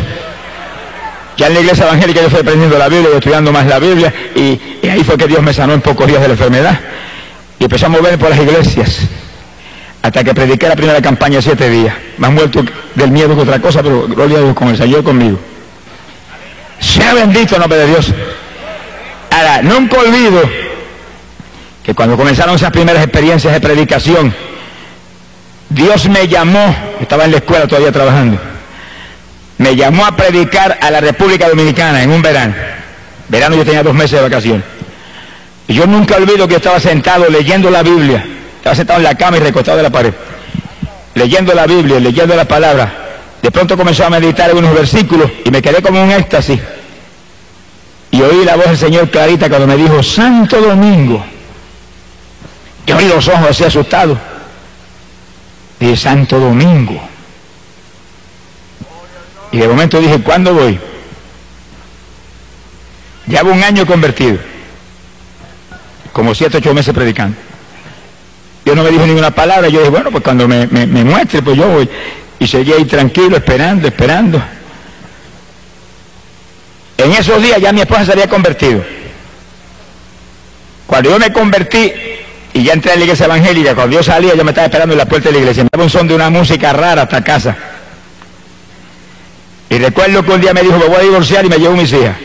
Speaker 1: Ya en la iglesia evangélica yo fui aprendiendo la Biblia y estudiando más la Biblia, y ahí fue que Dios me sanó en pocos días de la enfermedad. Y empecé a moverme por las iglesias hasta que prediqué la primera campaña de 7 días. Más muerto del miedo que otra cosa, pero gloria a Dios, con el Señor conmigo. Sea bendito el nombre de Dios. Ahora, nunca olvido que cuando comenzaron esas primeras experiencias de predicación, Dios me llamó, estaba en la escuela todavía trabajando, me llamó a predicar a la República Dominicana en un verano. Verano yo tenía 2 meses de vacaciones. Y yo nunca olvido que estaba sentado leyendo la Biblia. Estaba sentado en la cama y recostado de la pared, leyendo la Biblia, leyendo la palabra. De pronto comenzó a meditar en unos versículos y me quedé como en un éxtasis. Y oí la voz del Señor clarita cuando me dijo, Santo Domingo. Yo abrí los ojos así asustado. Dije, Santo Domingo. Y de momento dije, ¿cuándo voy? Llevo un año convertido, como 7 o 8 meses predicando. Yo no me dijo ninguna palabra. Yo dije, bueno, pues cuando me muestre, pues yo voy. Y seguí ahí tranquilo, esperando. En esos días ya mi esposa se había convertido. Cuando yo me convertí y ya entré a la iglesia evangélica, cuando yo salía, yo me estaba esperando en la puerta de la iglesia. Me daba un son de una música rara hasta casa. Y recuerdo que un día me dijo, me voy a divorciar, y me llevo mis hijas.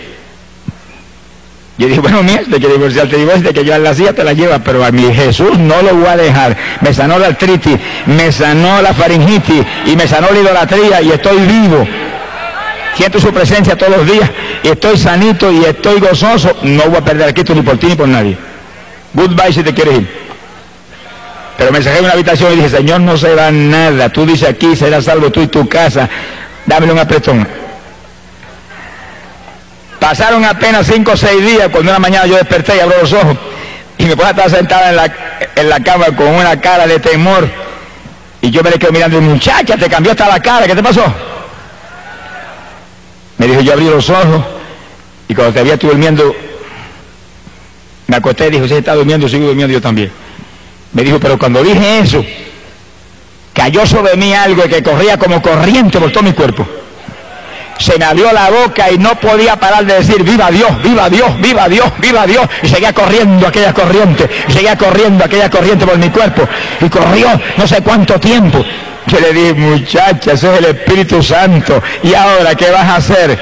Speaker 1: Yo dije, bueno, mira, de que divorciar te divorcias, de que llevar las hijas te las llevas, pero a mi Jesús no lo voy a dejar. Me sanó la artritis, me sanó la faringitis y me sanó la idolatría, y estoy vivo. Siento su presencia todos los días, y estoy sanito y estoy gozoso. No voy a perder aquí ni por ti ni por nadie. Goodbye si te quieres ir. Pero me encerré en una habitación y dije, Señor, no se va nada. Tú dices aquí, serás salvo tú y tu casa. Dámelo un apretón. Pasaron apenas 5 o 6 días cuando una mañana yo desperté y abro los ojos y mi esposa estaba sentada en la cama con una cara de temor, y yo me le quedo mirando y, muchacha, te cambió hasta la cara, ¿qué te pasó? Me dijo, yo abrí los ojos y cuando te había tú durmiendo, me acosté y dijo, si está durmiendo, sigo durmiendo yo también. Me dijo, pero cuando dije eso, cayó sobre mí algo que corría como corriente por todo mi cuerpo. Se me abrió la boca y no podía parar de decir, viva Dios, viva Dios, viva Dios, viva Dios. Y seguía corriendo aquella corriente, por mi cuerpo. Y corrió no sé cuánto tiempo. Yo le dije, muchacha, ese es el Espíritu Santo. ¿Y ahora qué vas a hacer?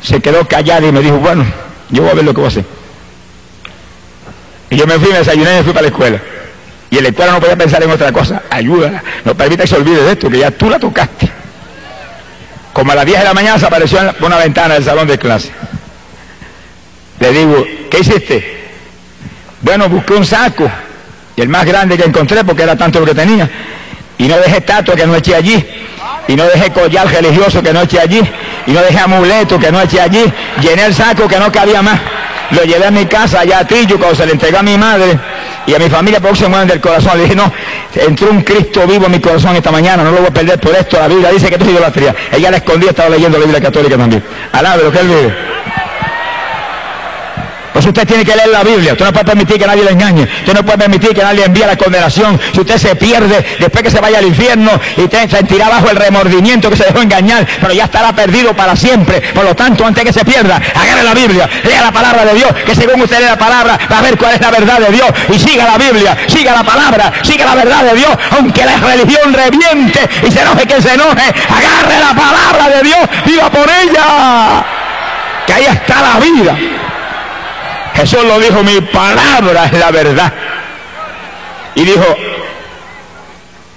Speaker 1: Se quedó callada y me dijo, bueno, yo voy a ver lo que voy a hacer. Y yo me fui, me desayuné y me fui para la escuela. Y en la escuela no podía pensar en otra cosa. Ayúdala, no permita que se olvide de esto, que ya tú la tocaste. Como a las 10 de la mañana se apareció por una ventana del salón de clase. Le digo, ¿qué hiciste? Bueno, busqué un saco, y el más grande que encontré, porque era tanto lo que tenía, y no dejé estatua que no eché allí, y no dejé collar religioso que no eché allí, y no dejé amuleto que no eché allí. Llené el saco que no cabía más, lo llevé a mi casa allá a Tillo, cuando se le entregó a mi madre y a mi familia, porque se mueven del corazón. Le dije, no, entró un Cristo vivo en mi corazón esta mañana, no lo voy a perder por esto. La Biblia dice que esto es idolatría. Ella la escondía, estaba leyendo la Biblia católica también. Alabe lo que él vive. Pues usted tiene que leer la Biblia. Usted no puede permitir que nadie le engañe. Usted no puede permitir que nadie le envíe la condenación. Si usted se pierde, después que se vaya al infierno, y usted sentirá bajo el remordimiento que se dejó engañar, pero ya estará perdido para siempre. Por lo tanto, antes que se pierda, agarre la Biblia, lea la palabra de Dios, que según usted lee la palabra, va a ver cuál es la verdad de Dios. Y siga la Biblia, siga la palabra, siga la verdad de Dios, aunque la religión reviente y se enoje quien se enoje. Agarre la palabra de Dios, viva por ella, que ahí está la vida. Jesús lo dijo, mi palabra es la verdad. Y dijo,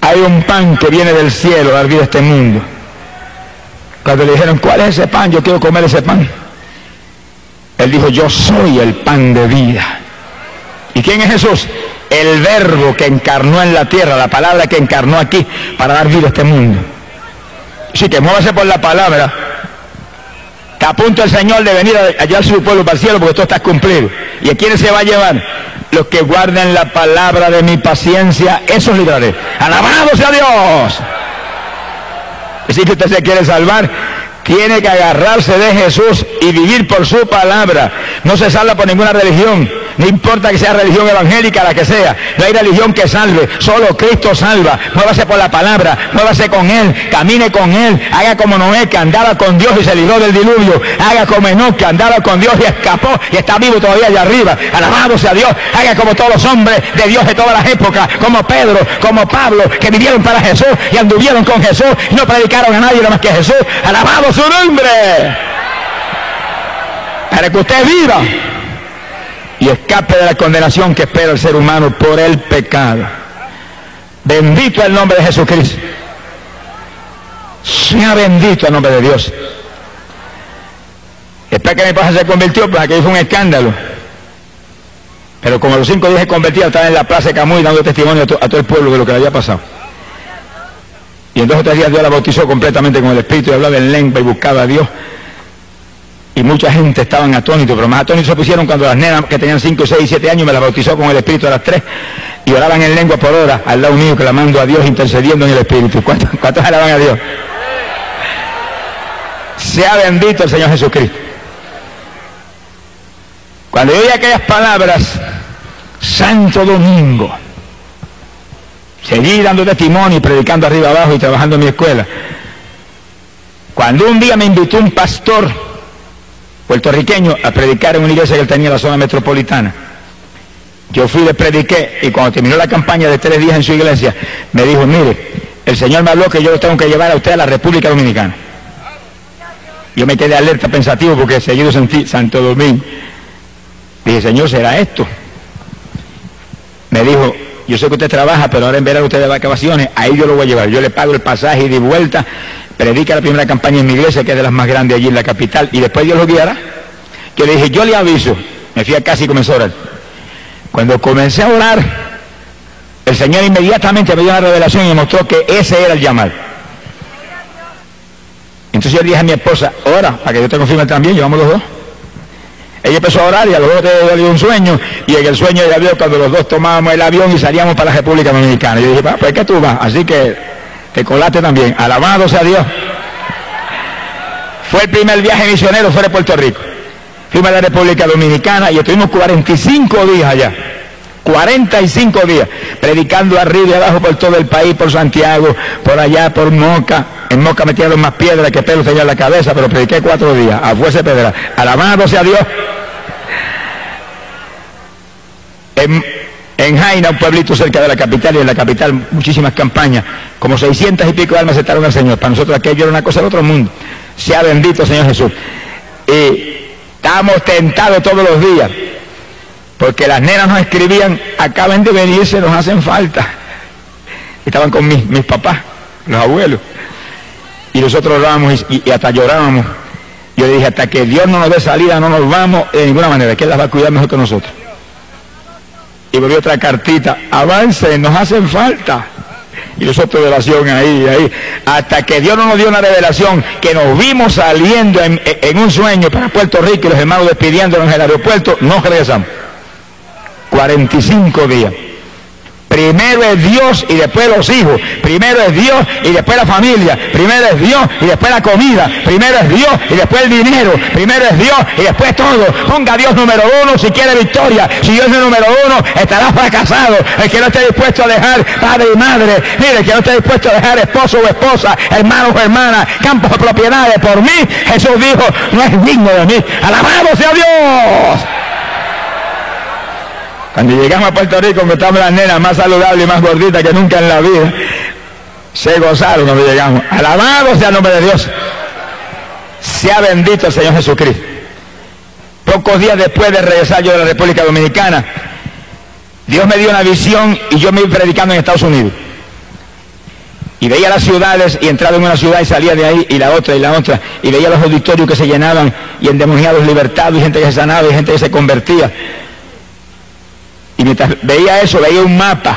Speaker 1: hay un pan que viene del cielo a dar vida a este mundo. Cuando le dijeron, ¿cuál es ese pan? Yo quiero comer ese pan. Él dijo, yo soy el pan de vida. ¿Y quién es Jesús? El verbo que encarnó en la tierra, la palabra que encarnó aquí para dar vida a este mundo. Así que muévase por la palabra. Está a punto el Señor de venir a llevar su pueblo para el cielo, porque todo está cumplido. ¿Y a quiénes se va a llevar? Los que guarden la palabra de mi paciencia, esos libraré. ¡Alabado sea Dios! Así que usted se quiere salvar, tiene que agarrarse de Jesús y vivir por su palabra. No se salva por ninguna religión. No importa que sea religión evangélica, la que sea. No hay religión que salve. Solo Cristo salva. Muévase por la palabra. Muévase con Él. Camine con Él. Haga como Noé, que andaba con Dios y se libró del diluvio. Haga como Enoc, que andaba con Dios y escapó y está vivo todavía allá arriba. Alabado sea Dios. Haga como todos los hombres de Dios de todas las épocas. Como Pedro, como Pablo, que vivieron para Jesús y anduvieron con Jesús y no predicaron a nadie nada más que Jesús. Alabado su nombre. Para que usted viva y escape de la condenación que espera el ser humano por el pecado. Bendito el nombre de Jesucristo. Sea bendito el nombre de Dios. Después que mi esposa se convirtió, pues aquello fue un escándalo. Pero como a los 5 días se convertía, estaba en la plaza de Camuy dando testimonio a todo el pueblo de lo que le había pasado. Y en 2 o 3 días Dios la bautizó completamente con el Espíritu y hablaba en lengua y buscaba a Dios. Y mucha gente estaban atónitos, pero más atónitos se pusieron cuando las nenas que tenían 5, 6, 7 años me las bautizó con el Espíritu a las 3 y oraban en lengua por hora al lado mío, clamando a Dios, intercediendo en el Espíritu. ¿Cuántos alaban a Dios? Sea bendito el Señor Jesucristo. Cuando yo oí aquellas palabras, Santo Domingo, seguí dando testimonio y predicando arriba abajo y trabajando en mi escuela. Cuando un día me invitó un pastor puertorriqueño a predicar en una iglesia que él tenía en la zona metropolitana, yo fui, le prediqué, y cuando terminó la campaña de 3 días en su iglesia, me dijo: mire, el Señor me habló que yo lo tengo que llevar a usted a la República Dominicana. Yo me quedé alerta, pensativo, porque seguido sentí Santo Domingo. Dije: Señor, ¿será esto? Me dijo: yo sé que usted trabaja, pero ahora en verano usted de vacaciones, ahí yo lo voy a llevar. Yo le pago el pasaje y de vuelta, predica la primera campaña en mi iglesia, que es de las más grandes allí en la capital, y después Dios lo guiará. Yo le dije: yo le aviso. Me fui a casa y comencé a orar. Cuando comencé a orar, el Señor inmediatamente me dio una revelación y me mostró que ese era el llamado. Entonces yo le dije a mi esposa: ora, para que yo te confirme también, llevamos los dos. Ella empezó a orar y a los dos le dio un sueño, y en el sueño ella vio cuando los dos tomábamos el avión y salíamos para la República Dominicana. Yo dije: pues que tú vas, así que te colaste también. Alabado sea Dios. Fue el primer viaje misionero fuera de Puerto Rico. Fuimos a la República Dominicana y estuvimos 45 días allá. 45 días, predicando arriba y abajo por todo el país, por Santiago, por allá, por Moca. En Moca me tiraron más piedras que pelos tenía en la cabeza, pero prediqué 4 días, a fuerza de pedra. Alabado sea Dios. En Jaina, un pueblito cerca de la capital, y en la capital muchísimas campañas, como 600 y pico de almas aceptaron al Señor. Para nosotros aquello era una cosa del otro mundo. Sea bendito Señor Jesús. Y estábamos tentados todos los días, porque las nenas nos escribían: acaben de venirse, nos hacen falta. Estaban con mis papás, los abuelos, y nosotros orábamos y hasta llorábamos. Yo le dije: hasta que Dios no nos dé salida, no nos vamos de ninguna manera, que Él las va a cuidar mejor que nosotros. Y volvió otra cartita: avancen, nos hacen falta. Y nosotros de oración ahí, hasta que Dios no nos dio una revelación, que nos vimos saliendo en un sueño para Puerto Rico, y los hermanos despidiéndonos en el aeropuerto, nos regresamos. 45 días. Primero es Dios y después los hijos. Primero es Dios y después la familia. Primero es Dios y después la comida. Primero es Dios y después el dinero. Primero es Dios y después todo. Ponga a Dios número 1 si quiere victoria. Si Dios es el número 1, estará fracasado. El que no esté dispuesto a dejar padre y madre, mire, el que no esté dispuesto a dejar esposo o esposa, hermanos o hermanas, campos o propiedades por mí, Jesús dijo: no es digno de mí. Alabado sea Dios. Cuando llegamos a Puerto Rico, encontramos las nenas más saludables y más gorditas que nunca en la vida. Se gozaron cuando llegamos. Alabado sea el nombre de Dios. Sea bendito el Señor Jesucristo. Pocos días después de regresar yo de la República Dominicana, Dios me dio una visión y yo me iba predicando en Estados Unidos. Y veía las ciudades y entraba en una ciudad y salía de ahí, y la otra, y veía los auditorios que se llenaban, y endemoniados libertados, y gente que se sanaba, y gente que se convertía. Y mientras veía eso, veía un mapa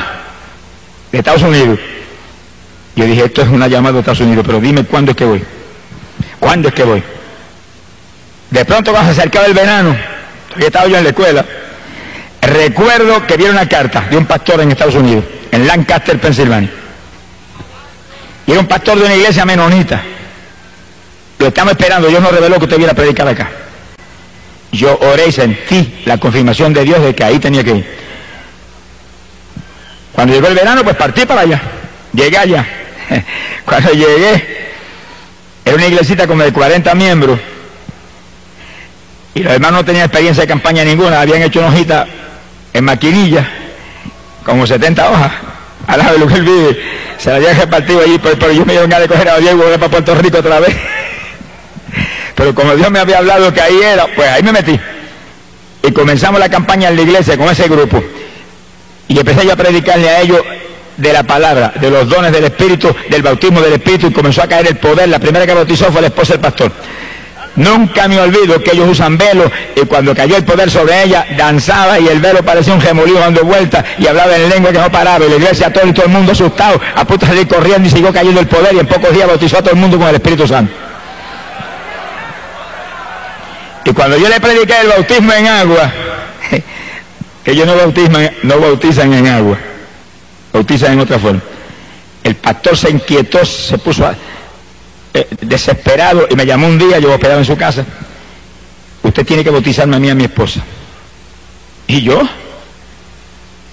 Speaker 1: de Estados Unidos. Yo dije: esto es una llamada de Estados Unidos, pero dime cuándo es que voy. ¿Cuándo es que voy? De pronto, cuando se acercaba el verano, todavía estaba yo en la escuela, recuerdo que vi una carta de un pastor en Estados Unidos, en Lancaster, Pensilvania. Y era un pastor de una iglesia menonita. Lo estamos esperando, Dios nos reveló que usted viera a predicar acá. Yo oré y sentí la confirmación de Dios de que ahí tenía que ir. Cuando llegó el verano, pues partí para allá. Llegué allá. Cuando llegué, era una iglesita como de 40 miembros. Y los hermanos no tenían experiencia de campaña ninguna. Habían hecho una hojita en maquinilla, como 70 hojas. Al lado de lo que él vive. Se la habían repartido allí, pero yo me dio ganas de coger a Diego y volver para Puerto Rico otra vez. Pero como Dios me había hablado que ahí era, pues ahí me metí. Y comenzamos la campaña en la iglesia con ese grupo. Y empecé yo a predicarle a ellos de la palabra, de los dones del Espíritu, del bautismo del Espíritu, y comenzó a caer el poder. La primera que bautizó fue la esposa del pastor. Nunca me olvido que ellos usan velo, y cuando cayó el poder sobre ella, danzaba y el velo parecía un remolino dando vueltas y hablaba en lengua que no paraba. Y la iglesia, todo el mundo asustado, a punto de salir corriendo, y siguió cayendo el poder, y en pocos días bautizó a todo el mundo con el Espíritu Santo. Y cuando yo le prediqué el bautismo en agua, ellos no bautizan en agua, bautizan en otra forma. El pastor se inquietó, se puso desesperado, y me llamó un día, yo operaba en su casa: usted tiene que bautizarme a mí y a mi esposa. Y yo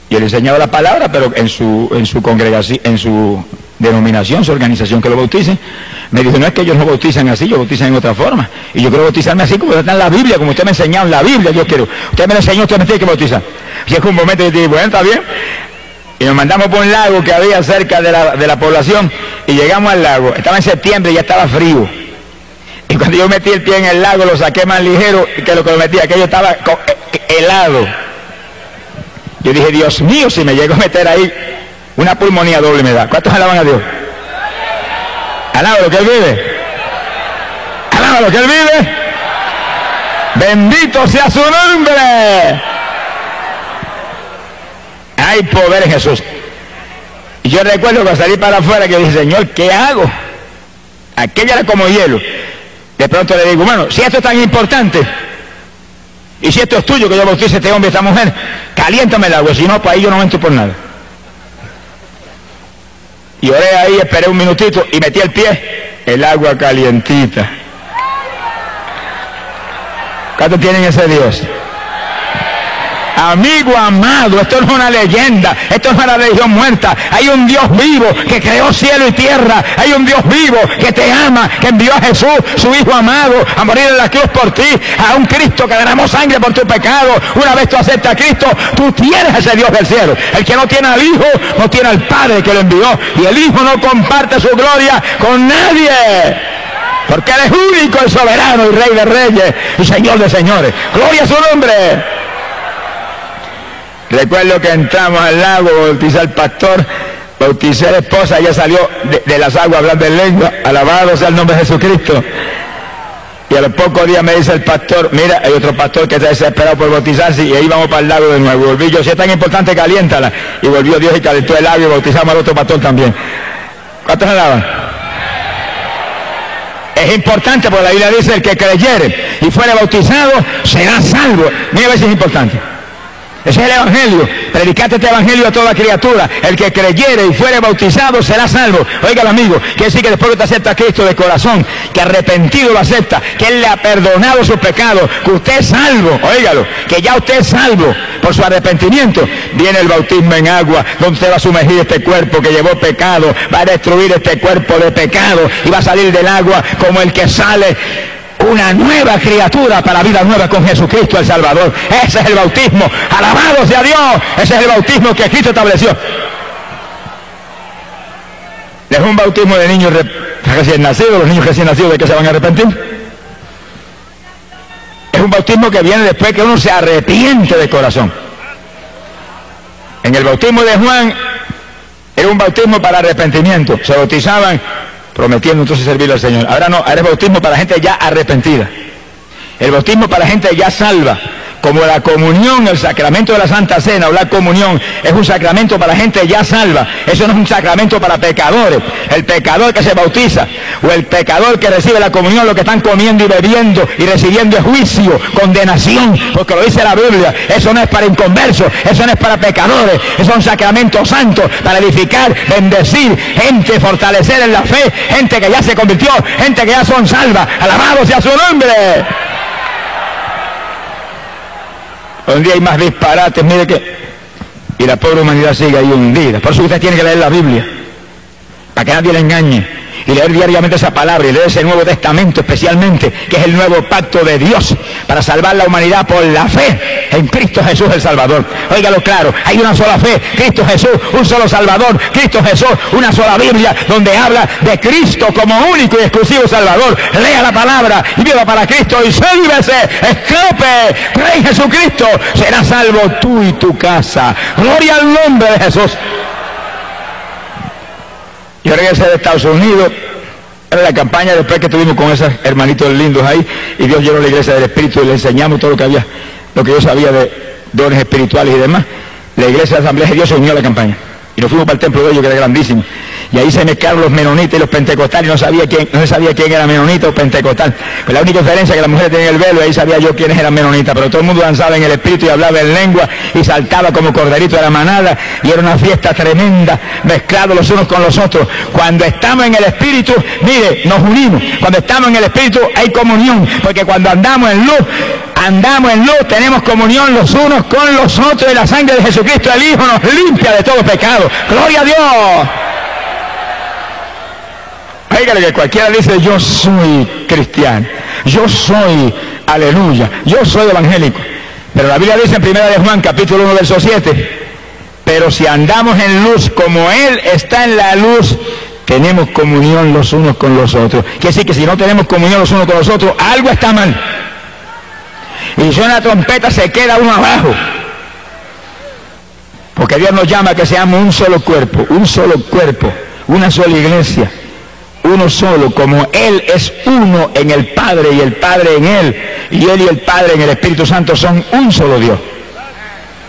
Speaker 1: le enseñaba la palabra, pero en su congregación, en su denominación, su organización que lo bauticen, me dijo, no es que ellos no bautizan así, ellos bautizan en otra forma. Y yo quiero bautizarme así como está en la Biblia, como usted me enseñó en la Biblia, yo quiero. Usted me lo enseñó, usted me tiene que bautizar. Y es un momento que dije, bueno, está bien. Y nos mandamos por un lago que había cerca de la población, y llegamos al lago. Estaba en septiembre y ya estaba frío. Y cuando yo metí el pie en el lago, lo saqué más ligero que lo metí, aquello estaba helado. Yo dije, Dios mío, si me llego a meter ahí, una pulmonía doble me da. ¿Cuántos alaban a Dios? Alaba lo que Él vive. Alaba lo que Él vive. Bendito sea su nombre. Hay poder en Jesús. Y yo recuerdo que salí para afuera que dije, Señor, ¿qué hago? Aquello era como hielo. De pronto le digo, bueno, si esto es tan importante, y si esto es tuyo, que yo bautice a este hombre y a esta mujer, caliéntame el agua, si no, pues ahí yo no entro por nada. Y oré ahí, esperé un minutito y metí el pie, el agua calientita. ¿Cuántos tienen ese Dios? Amigo amado, esto no es una leyenda, esto no es una religión muerta. Hay un Dios vivo que creó cielo y tierra. Hay un Dios vivo que te ama, que envió a Jesús, su Hijo amado, a morir en la cruz por ti. A un Cristo que derramó sangre por tu pecado. Una vez tú aceptas a Cristo, tú tienes ese Dios del cielo. El que no tiene al Hijo, no tiene al Padre que lo envió. Y el Hijo no comparte su gloria con nadie. Porque Él es único, el soberano, y Rey de reyes, y Señor de señores. Gloria a su nombre. Recuerdo que entramos al lago, bauticé al pastor, bauticé a la esposa, ella salió de las aguas hablando en lengua, alabado sea el nombre de Jesucristo. Y a los pocos días me dice el pastor, mira, hay otro pastor que está desesperado por bautizarse, y ahí vamos para el lago de nuevo. Volví yo, si es tan importante, caliéntala. Y volvió Dios y calentó el lago y bautizamos al otro pastor también. ¿Cuántos alaban? Es importante porque la Biblia dice, el que creyere y fuere bautizado será salvo. Mira a ver si es importante. Ese es el evangelio. Predicate este evangelio a toda criatura. El que creyere y fuere bautizado será salvo. Óigalo, amigo, quiere decir que después que usted acepta a Cristo de corazón, que arrepentido lo acepta, que Él le ha perdonado sus pecados, que usted es salvo, óigalo, que ya usted es salvo por su arrepentimiento, viene el bautismo en agua, donde usted va a sumergir este cuerpo que llevó pecado, va a destruir este cuerpo de pecado y va a salir del agua como el que sale una nueva criatura para vida nueva con Jesucristo el Salvador. Ese es el bautismo. Alabado sea Dios. Ese es el bautismo que Cristo estableció. Es un bautismo de niños recién nacidos. Los niños recién nacidos, ¿de qué se van a arrepentir? Es un bautismo que viene después que uno se arrepiente de corazón. En el bautismo de Juan era un bautismo para arrepentimiento. Se bautizaban prometiendo entonces servirle al Señor. Ahora no, ahora es bautismo para gente ya arrepentida. El bautismo para gente ya salva. Como la comunión, el sacramento de la Santa Cena o la comunión es un sacramento para gente ya salva. Eso no es un sacramento para pecadores. El pecador que se bautiza o el pecador que recibe la comunión, lo que están comiendo y bebiendo y recibiendo es juicio, condenación, porque lo dice la Biblia. Eso no es para inconversos, eso no es para pecadores, eso es un sacramento santo para edificar, bendecir gente, fortalecer en la fe, gente que ya se convirtió, gente que ya son salvas. Alabado sea su nombre. Hoy en día hay más disparates, mire que... Y la pobre humanidad sigue ahí hundida. Por eso usted tiene que leer la Biblia, para que nadie le engañe. Y leer diariamente esa palabra, y leer ese Nuevo Testamento especialmente, que es el nuevo pacto de Dios, para salvar la humanidad por la fe en Cristo Jesús el Salvador. Óigalo claro, hay una sola fe, Cristo Jesús, un solo Salvador, Cristo Jesús, una sola Biblia, donde habla de Cristo como único y exclusivo Salvador. Lea la palabra y viva para Cristo y sálvese, escape, cree en Jesucristo, serás salvo tú y tu casa. Gloria al nombre de Jesús. Yo regresé de Estados Unidos, era la campaña después que estuvimos con esos hermanitos lindos ahí, y Dios llenó la iglesia del Espíritu y le enseñamos todo lo que había, lo que yo sabía de dones espirituales y demás. La iglesia de Asamblea de Dios se unió a la campaña, y nos fuimos para el templo de ellos, que era grandísimo, y ahí se mezclaron los menonitas y los pentecostales, y no se sabía quién era menonita o pentecostal. Pues la única diferencia es que las mujeres tenían el velo, y ahí sabía yo quiénes eran menonitas, pero todo el mundo danzaba en el Espíritu y hablaba en lengua y saltaba como corderito de la manada, y era una fiesta tremenda, mezclados los unos con los otros. Cuando estamos en el Espíritu, mire, nos unimos. Cuando estamos en el Espíritu hay comunión, porque cuando andamos en luz andamos en luz, tenemos comunión los unos con los otros y la sangre de Jesucristo el Hijo nos limpia de todo pecado. ¡Gloria a Dios! Oígale que cualquiera dice, yo soy cristiano, yo soy, aleluya, yo soy evangélico. Pero la Biblia dice en 1 de Juan, capítulo 1, verso 7, pero si andamos en luz como Él está en la luz, tenemos comunión los unos con los otros. Quiere decir que si no tenemos comunión los unos con los otros, algo está mal. Y si suena la trompeta, se queda uno abajo. Porque Dios nos llama a que seamos un solo cuerpo, una sola iglesia. Uno solo, como Él es uno en el Padre y el Padre en Él, y Él y el Padre en el Espíritu Santo son un solo Dios.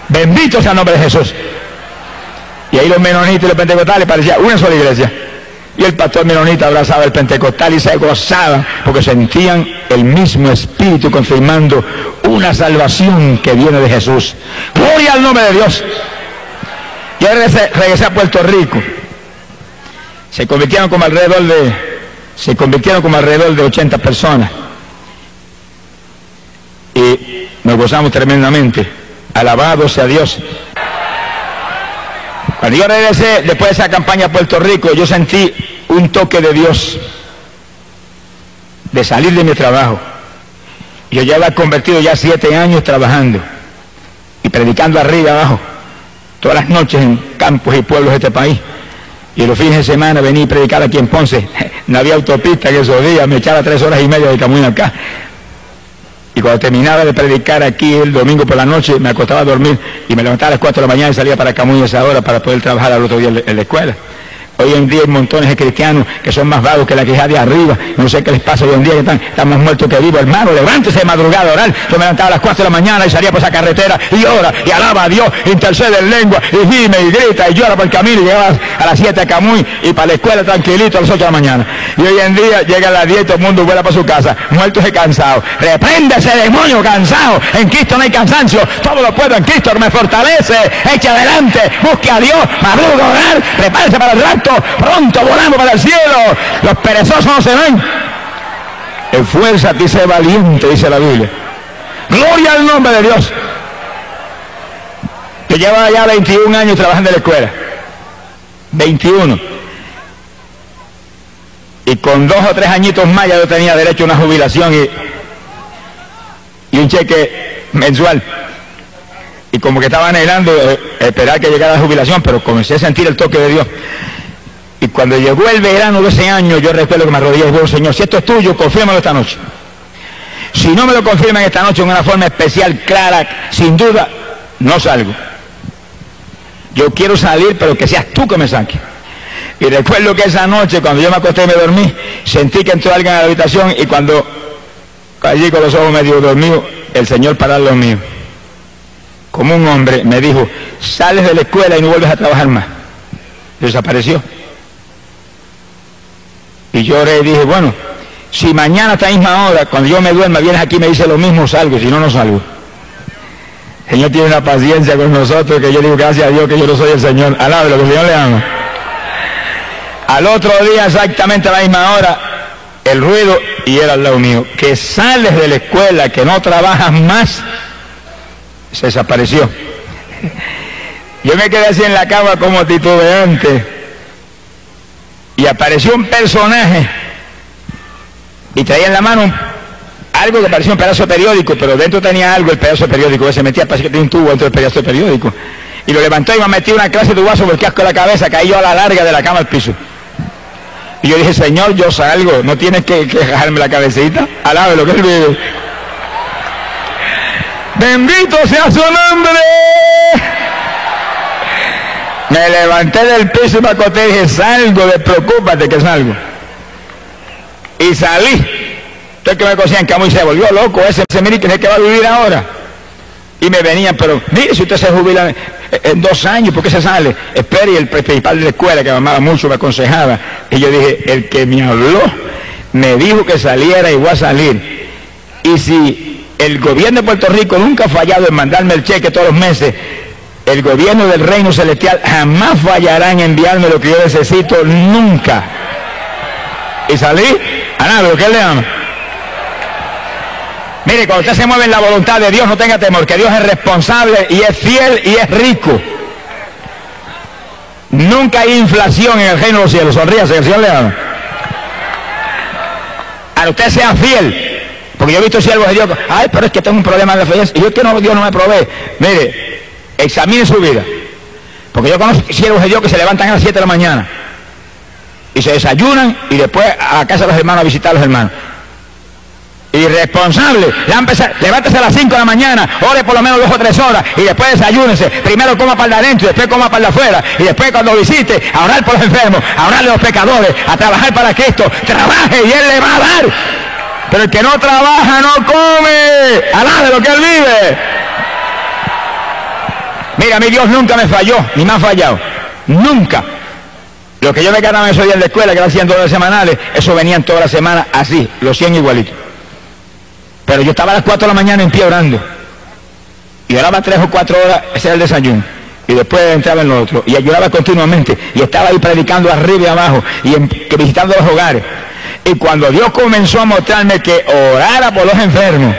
Speaker 1: Bendito sea el nombre de Jesús. Y ahí los menonitas y los pentecostales parecían una sola iglesia. Y el pastor menonita abrazaba al pentecostal y se gozaba porque sentían el mismo espíritu confirmando una salvación que viene de Jesús. Gloria al nombre de Dios. Yo regresé a Puerto Rico. Se convirtieron como alrededor de 80 personas. Y nos gozamos tremendamente. Alabado sea Dios. Cuando yo regresé, después de esa campaña a Puerto Rico, yo sentí un toque de Dios de salir de mi trabajo. Yo ya había convertido ya 7 años trabajando y predicando arriba, abajo, todas las noches en campos y pueblos de este país. Y los fines de semana venía a predicar aquí en Ponce. No había autopista en esos días, me echaba 3 horas y media de camino acá. Y cuando terminaba de predicar aquí el domingo por la noche, me acostaba a dormir y me levantaba a las 4 de la mañana y salía para Camuy a esa hora para poder trabajar al otro día en la escuela. Hoy en día hay montones de cristianos que son más vagos que la queja de arriba. No sé qué les pasa hoy en día, que están más muertos que vivos. Hermano, levántese de madrugada a orar. Yo me levantaba a las 4 de la mañana y salía por esa carretera y ora y alaba a Dios, intercede en lengua y gime y grita y llora por el camino y llegaba a las 7 a Camuy y para la escuela tranquilito a las 8 de la mañana. Y hoy en día llega a las 10 y todo el mundo vuela para su casa, muertos y cansados. Reprende ese demonio cansado. En Cristo no hay cansancio. Todo lo puedo en Cristo que me fortalece. Eche adelante, busque a Dios, madruga a orar, prepárese para el rapto. Pronto volamos para el cielo. Los perezosos no se van. Esfuérzate y sé valiente, dice la Biblia. Gloria al nombre de Dios. Yo llevaba ya 21 años trabajando en la escuela. 21. Y con 2 o 3 añitos más ya yo tenía derecho a una jubilación y un cheque mensual. Y como que estaba anhelando esperar que llegara la jubilación, pero comencé a sentir el toque de Dios. Y cuando llegó el verano de ese año, yo recuerdo que me arrodillé y digo, Señor, si esto es tuyo, confírmalo esta noche. Si no me lo confirman esta noche en una forma especial, clara, sin duda, no salgo. Yo quiero salir, pero que seas tú que me saques. Y recuerdo que esa noche, cuando yo me acosté y me dormí, sentí que entró alguien a la habitación y cuando caí con los ojos medio dormidos, el Señor paró lo mío. Como un hombre me dijo, sales de la escuela y no vuelves a trabajar más. Desapareció. Y yo oré y dije, bueno, si mañana a esta misma hora, cuando yo me duerma, vienes aquí y me dice lo mismo, salgo, si no, no salgo. El Señor tiene una paciencia con nosotros que yo digo, gracias a Dios que yo no soy el Señor. Alábelo, que el Señor le ama. Al otro día, exactamente a la misma hora, el ruido, y era al lado mío, que sales de la escuela, que no trabajas más, se desapareció. Yo me quedé así en la cama como titubeante. Y apareció un personaje y traía en la mano algo que parecía un pedazo de periódico, pero dentro tenía algo, el pedazo de periódico, se metía, parecía que tenía un tubo dentro del pedazo de periódico. Y lo levantó y me metió una clase de tubazo por el casco de la cabeza, caí yo a la larga de la cama al piso. Y yo dije, Señor, yo salgo, no tienes que dejarme la cabecita, alabe lo que Él vive. Bendito sea su nombre. Me levanté del piso y me acosté y dije, salgo, despreocúpate que salgo. Y salí. Entonces que me conocían en Camuy se volvió loco ese mire que es el que va a vivir ahora. Y me venían, pero mire, si usted se jubila en 2 años, ¿por qué se sale? Espere, y el principal de la escuela, que me amaba mucho, me aconsejaba. Y yo dije, el que me habló, me dijo que saliera y voy a salir. Y si el gobierno de Puerto Rico nunca ha fallado en mandarme el cheque todos los meses, el gobierno del reino celestial jamás fallará en enviarme lo que yo necesito, nunca. Y salí, a nada, lo que Él le ama. Mire, cuando usted se mueve en la voluntad de Dios, no tenga temor, que Dios es responsable y es fiel y es rico. Nunca hay inflación en el reino de los cielos. Sonríase, el Señor le ama. A usted sea fiel, porque yo he visto siervos de Dios, ay, pero es que tengo un problema de fe, y yo es que no, Dios no me provee. Mire, examine su vida, porque yo conozco siervos de Dios que se levantan a las 7 de la mañana y se desayunan y después a casa de los hermanos a visitar a los hermanos. Irresponsable, levántese a las 5 de la mañana, ore por lo menos 2 o 3 horas y después desayúnese, primero coma para el de adentro y después coma para el de afuera, y después cuando visite, a orar por los enfermos, a orarle a los pecadores, a trabajar para Cristo. Trabaje y Él le va a dar, pero el que no trabaja no come, alabe lo que Él vive. Mira, mi Dios nunca me falló, ni me ha fallado, nunca. Lo que yo me ganaba esos días en la escuela, que eran 100 dólares semanales, eso venían toda la semana así, los 100 igualitos. Pero yo estaba a las 4 de la mañana en pie orando. Y oraba 3 o 4 horas, ese era el desayuno. Y después entraba en lo otro. Y ayudaba continuamente. Y estaba ahí predicando arriba y abajo. Y visitando los hogares. Y cuando Dios comenzó a mostrarme que orara por los enfermos,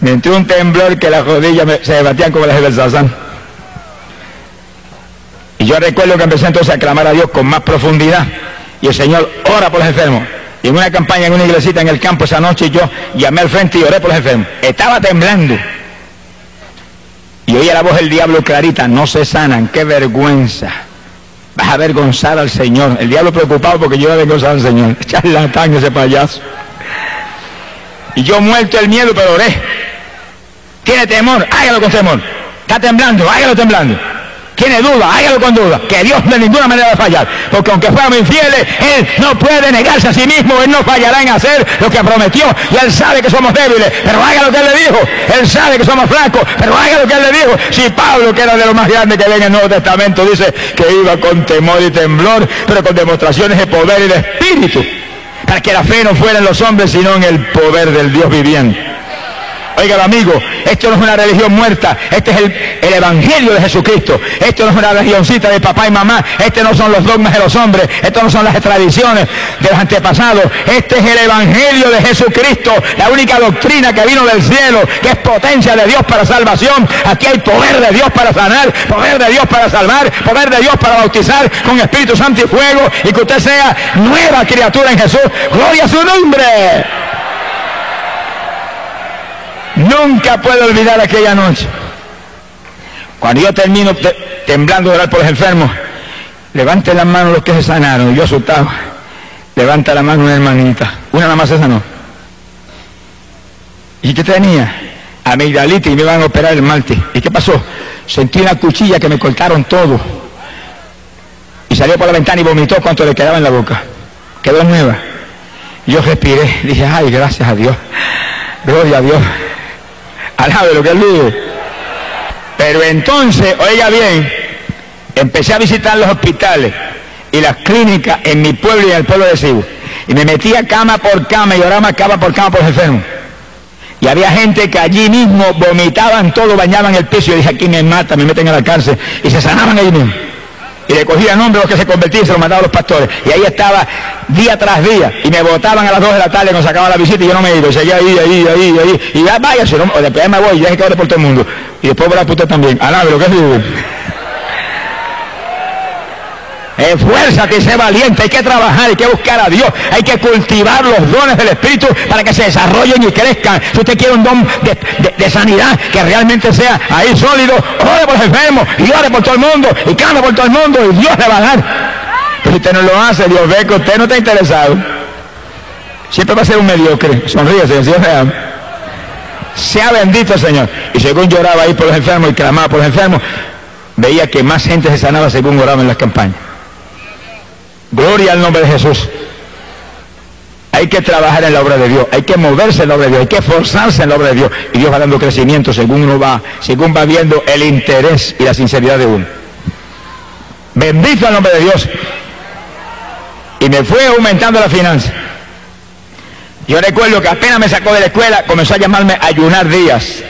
Speaker 1: me entró un temblor que las rodillas se debatían como las del Sazán. Y yo recuerdo que empecé entonces a clamar a Dios con más profundidad. Y el Señor ora por los enfermos. Y en una campaña en una iglesita en el campo esa noche yo llamé al frente y oré por los enfermos. Estaba temblando. Y oía la voz del diablo clarita: no se sanan, qué vergüenza. Vas a avergonzar al Señor. El diablo preocupado porque yo iba a avergonzar al Señor. Charlatán ese payaso. Y yo muerto el miedo, pero oré. Tiene temor, hágalo con temor. Está temblando, hágalo temblando. Tiene duda, hágalo con duda, que Dios de ninguna manera va a fallar, porque aunque fuéramos infieles, Él no puede negarse a sí mismo, Él no fallará en hacer lo que prometió, y Él sabe que somos débiles, pero haga lo que Él le dijo. Él sabe que somos flacos, pero haga lo que Él le dijo. Si Pablo, que era de los más grandes que ven en el Nuevo Testamento, dice que iba con temor y temblor, pero con demostraciones de poder y de espíritu, para que la fe no fuera en los hombres, sino en el poder del Dios viviente. Oiga, amigo, esto no es una religión muerta, este es el Evangelio de Jesucristo. Esto no es una religioncita de papá y mamá, este no son los dogmas de los hombres, esto no son las tradiciones de los antepasados, este es el Evangelio de Jesucristo, la única doctrina que vino del cielo, que es potencia de Dios para salvación. Aquí hay poder de Dios para sanar, poder de Dios para salvar, poder de Dios para bautizar con Espíritu Santo y fuego, y que usted sea nueva criatura en Jesús. ¡Gloria a su nombre! Nunca puedo olvidar aquella noche. Cuando yo termino temblando de orar por los enfermos, levanten las manos los que se sanaron. Y yo asustado, levanta la mano una hermanita, una nada más se sanó. ¿Y qué tenía? Amigdalitis, y me iban a operar el martes. ¿Y qué pasó? Sentí una cuchilla que me cortaron todo. Y salió por la ventana y vomitó cuanto le quedaba en la boca. Quedó nueva. Y yo respiré, dije, ay, gracias a Dios. Gloria a Dios. Alabe lo que Él vive. Pero entonces, oiga bien, empecé a visitar los hospitales y las clínicas en mi pueblo y en el pueblo de Cibo. Y me metía cama por cama y oraba cama por los enfermos. Y había gente que allí mismo vomitaban todo, bañaban el piso. Y yo dije, aquí me matan, me meten a la cárcel. Y se sanaban allí mismo. Y le cogía nombre a los que se convertían y se los mandaban a los pastores. Y ahí estaba día tras día. Y me botaban a las 2 de la tarde cuando se acababa la visita y yo no me iba. Y seguía ahí. Y ya váyase, no, o después me voy y deje que ore por todo el mundo. Y después voy a usted también. Alabe lo que es libre. Esfuérzate y sé valiente, hay que trabajar, hay que buscar a Dios, hay que cultivar los dones del Espíritu para que se desarrollen y crezcan. Si usted quiere un don de sanidad que realmente sea ahí sólido, ore por los enfermos y ore por todo el mundo y clame por todo el mundo y Dios le va a dar. Pero si usted no lo hace, Dios ve que usted no está interesado. Siempre va a ser un mediocre. Sonríese, Dios le ama. Sea bendito el Señor. Y según lloraba ahí por los enfermos y clamaba por los enfermos, veía que más gente se sanaba según oraba en las campañas. Gloria al nombre de Jesús. Hay que trabajar en la obra de Dios, hay que moverse en la obra de Dios, hay que esforzarse en la obra de Dios. Y Dios va dando crecimiento según va viendo el interés y la sinceridad de uno. Bendito el nombre de Dios. Y me fue aumentando la finanza. Yo recuerdo que apenas me sacó de la escuela, comenzó a llamarme a ayunar días.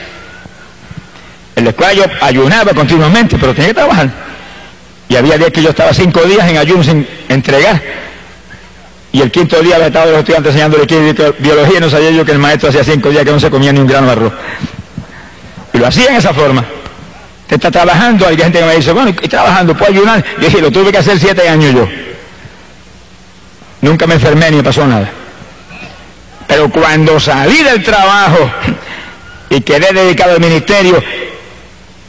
Speaker 1: En la escuela yo ayunaba continuamente, pero tenía que trabajar. Y había días que yo estaba 5 días en ayuno sin entregar. Y el quinto día había estado de los estudiantes enseñándole biología y no sabía yo que el maestro hacía 5 días que no se comía ni un grano de arroz. Y lo hacía en esa forma. Te está trabajando, hay gente que me dice, bueno, y trabajando, ¿puedo ayunar? Yo dije, lo tuve que hacer 7 años yo. Nunca me enfermé ni me pasó nada. Pero cuando salí del trabajo y quedé dedicado al ministerio,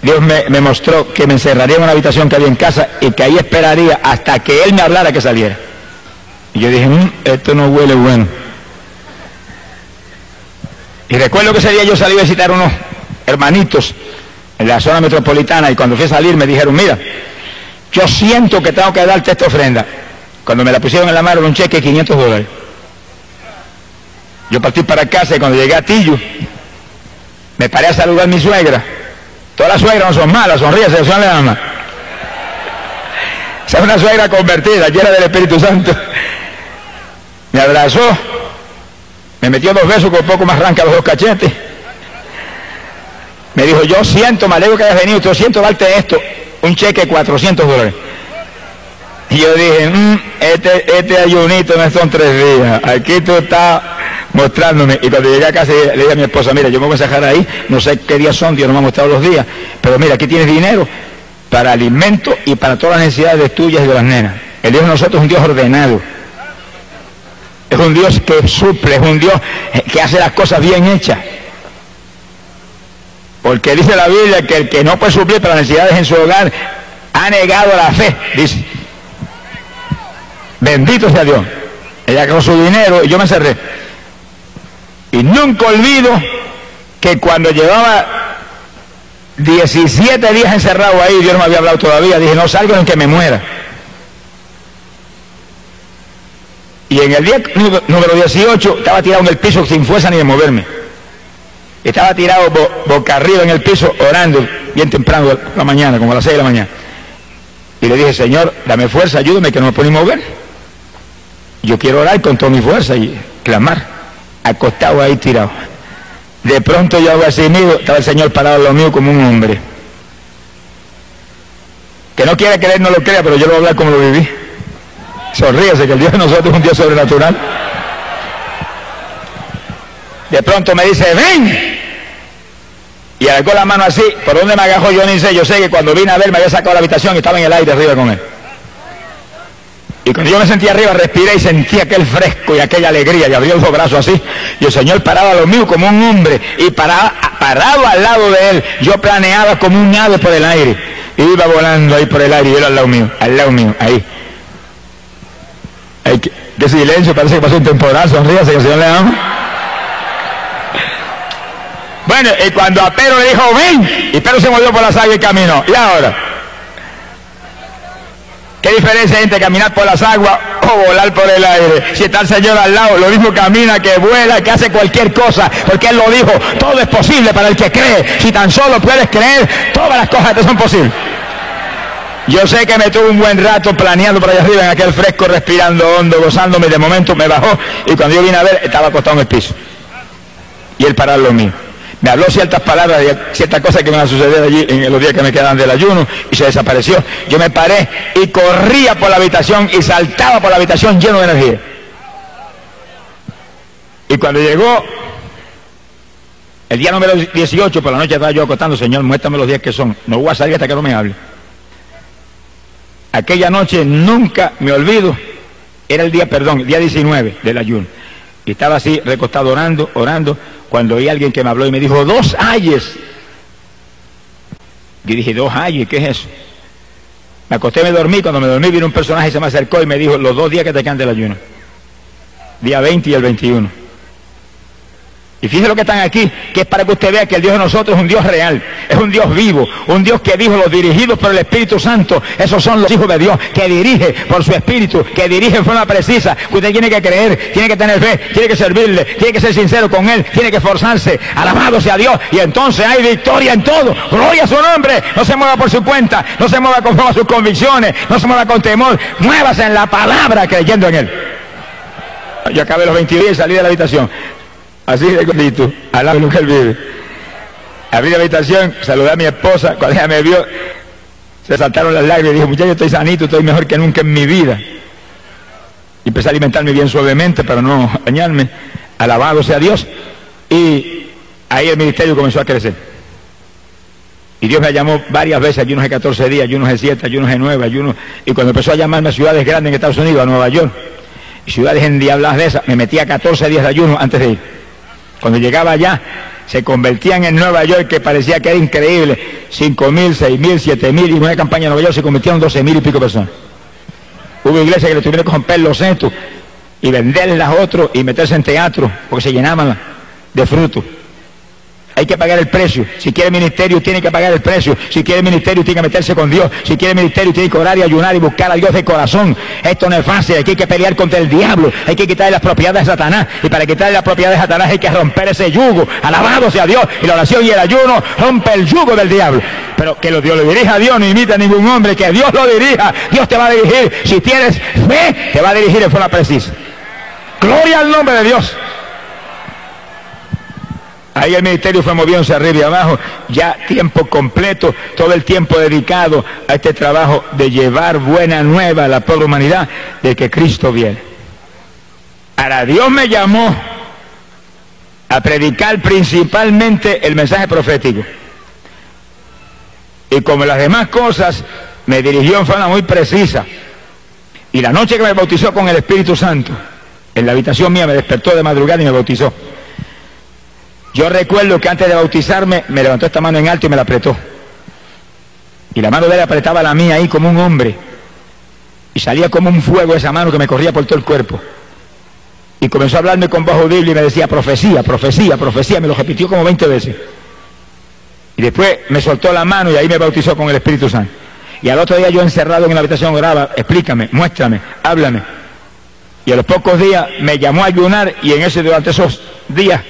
Speaker 1: Dios me mostró que me encerraría en una habitación que había en casa y que ahí esperaría hasta que Él me hablara que saliera. Y yo dije, esto no huele bueno. Y recuerdo que ese día yo salí a visitar unos hermanitos en la zona metropolitana y cuando fui a salir me dijeron, mira, yo siento que tengo que darte esta ofrenda. Cuando me la pusieron en la mano era un cheque de $500. Yo partí para casa y cuando llegué a Tillo me paré a saludar a mi suegra. Todas las suegras no son malas, sonríe, son las amas. Esa es una suegra convertida, llena del Espíritu Santo. Me abrazó, me metió 2 besos con poco más arranca los 2 cachetes. Me dijo, yo siento, me alegro que hayas venido, yo siento darte esto, un cheque de $400. Y yo dije, este ayunito no son 3 días, aquí tú estás mostrándome. Y cuando llegué a casa le dije a mi esposa, mira, yo me voy a sacar ahí, no sé qué días son, Dios no me ha mostrado los días, pero mira, aquí tienes dinero para alimento y para todas las necesidades tuyas y de las nenas. El Dios de nosotros es un Dios ordenado, es un Dios que suple, es un Dios que hace las cosas bien hechas. Porque dice la Biblia que el que no puede suplir para las necesidades en su hogar ha negado la fe, dice. Bendito sea Dios. Ella con su dinero y yo me encerré. Y nunca olvido que cuando llevaba 17 días encerrado ahí, Dios no me había hablado todavía, dije, no salgo en que me muera. Y en el día número 18 estaba tirado en el piso sin fuerza ni de moverme. Estaba tirado boca arriba en el piso orando, bien temprano de la mañana, como a las 6 de la mañana. Y le dije, Señor, dame fuerza, ayúdame que no me puedo ni mover. Yo quiero orar con toda mi fuerza y clamar, acostado ahí tirado. De pronto yo hago así mío, estaba el Señor parado en lo mío como un hombre. Que no quiere creer, no lo crea, pero yo lo voy a hablar como lo viví. Sonríese, que el Dios de nosotros es un Dios sobrenatural. De pronto me dice, ven. Y alargó la mano así, ¿por dónde me agajó? Yo ni sé, yo sé que cuando vine a ver me había sacado de la habitación y estaba en el aire arriba con él. Y cuando yo me sentía arriba, respiré y sentí aquel fresco y aquella alegría, y abrió los brazos así, y el Señor paraba a lo mío como un hombre, y parado al lado de él, yo planeaba como un ave por el aire, y iba volando ahí por el aire, y él al lado mío, ahí. Qué silencio, parece que pasó un temporal, sonríase que el Señor le ama. Bueno, y cuando a Pedro le dijo, ven, y Pedro se movió por las aguas y caminó, y ahora, ¿qué diferencia hay entre caminar por las aguas o volar por el aire? Si está el Señor al lado, lo mismo camina, que vuela, que hace cualquier cosa, porque Él lo dijo, todo es posible para el que cree. Si tan solo puedes creer, todas las cosas te son posibles. Yo sé que me tuve un buen rato planeando por allá arriba en aquel fresco, respirando hondo, gozándome, de momento me bajó, y cuando yo vine a ver, estaba acostado en el piso. Y Él paró lo mío. Me habló ciertas palabras, ciertas cosas que me van a suceder allí en los días que me quedan del ayuno, y se desapareció. Yo me paré y corría por la habitación y saltaba por la habitación lleno de energía. Y cuando llegó el día número 18, por la noche estaba yo acostando, Señor, muéstrame los días que son. No voy a salir hasta que no me hable. Aquella noche nunca me olvido, era el día 19 del ayuno. Y estaba así recostado orando, cuando oí a alguien que me habló y me dijo, 2 ayes. Yo dije, 2 ayes, ¿qué es eso? Me acosté y me dormí. Cuando me dormí vino un personaje y se me acercó y me dijo, los 2 días que te quedan del ayuno, día 20 y el 21. Y fíjese lo que están aquí, que es para que usted vea que el Dios de nosotros es un Dios real, es un Dios vivo, un Dios que dijo, los dirigidos por el Espíritu Santo, esos son los hijos de Dios, que dirige por su Espíritu, que dirige en forma precisa. Usted tiene que creer, tiene que tener fe, tiene que servirle, tiene que ser sincero con Él, tiene que esforzarse, alabado sea Dios, y entonces hay victoria en todo, gloria a su nombre. No se mueva por su cuenta, no se mueva conforme a sus convicciones, no se mueva con temor, muévase en la palabra creyendo en Él. Yo acabé los 22 días y salí de la habitación. Así de gordito, al lado de lo que Él vive. Abrí la habitación, saludé a mi esposa, cuando ella me vio, se saltaron las lágrimas y dijo, muchacho, estoy sanito, estoy mejor que nunca en mi vida. Y empecé a alimentarme bien suavemente para no dañarme. Alabado sea Dios. Y ahí el ministerio comenzó a crecer. Y Dios me llamó varias veces, ayunos de 14 días, ayunos de 7, ayunos de 9, ayunos. Y cuando empezó a llamarme a ciudades grandes en Estados Unidos, a Nueva York, y ciudades endiabladas de esas, me metía 14 días de ayuno antes de ir. Cuando llegaba allá, se convertían en Nueva York, que parecía que era increíble. 5.000, 6.000, 7.000, y en una campaña en Nueva York se convirtieron 12.000 y pico personas. Hubo iglesias que le tuvieron que romper los centros y venderlas a otros y meterse en teatro, porque se llenaban de frutos. Hay que pagar el precio. Si quiere ministerio, tiene que pagar el precio. Si quiere ministerio, tiene que meterse con Dios. Si quiere ministerio, tiene que orar y ayunar y buscar a Dios de corazón. Esto no es fácil. Aquí hay que pelear contra el diablo. Hay que quitarle las propiedades de Satanás. Y para quitarle las propiedades de Satanás hay que romper ese yugo. Alabado sea Dios. Y la oración y el ayuno rompe el yugo del diablo. Pero que Dios lo dirija a Dios, no imita a ningún hombre. Que Dios lo dirija. Dios te va a dirigir. Si tienes fe, te va a dirigir de forma precisa. Gloria al nombre de Dios. Ahí el ministerio fue moviéndose arriba y abajo, ya tiempo completo, todo el tiempo dedicado a este trabajo de llevar buena nueva a la pobre humanidad de que Cristo viene. Ahora Dios me llamó a predicar principalmente el mensaje profético. Y como las demás cosas, me dirigió en forma muy precisa. Y la noche que me bautizó con el Espíritu Santo, en la habitación mía me despertó de madrugada y me bautizó. Yo recuerdo que antes de bautizarme me levantó esta mano en alto y me la apretó. Y la mano de él apretaba la mía ahí como un hombre. Y salía como un fuego esa mano que me corría por todo el cuerpo. Y comenzó a hablarme con voz audible y me decía profecía, profecía, profecía. Me lo repitió como 20 veces. Y después me soltó la mano y ahí me bautizó con el Espíritu Santo. Y al otro día yo encerrado en la habitación oraba, explícame, muéstrame, háblame. Y a los pocos días me llamó a ayunar y durante esos días,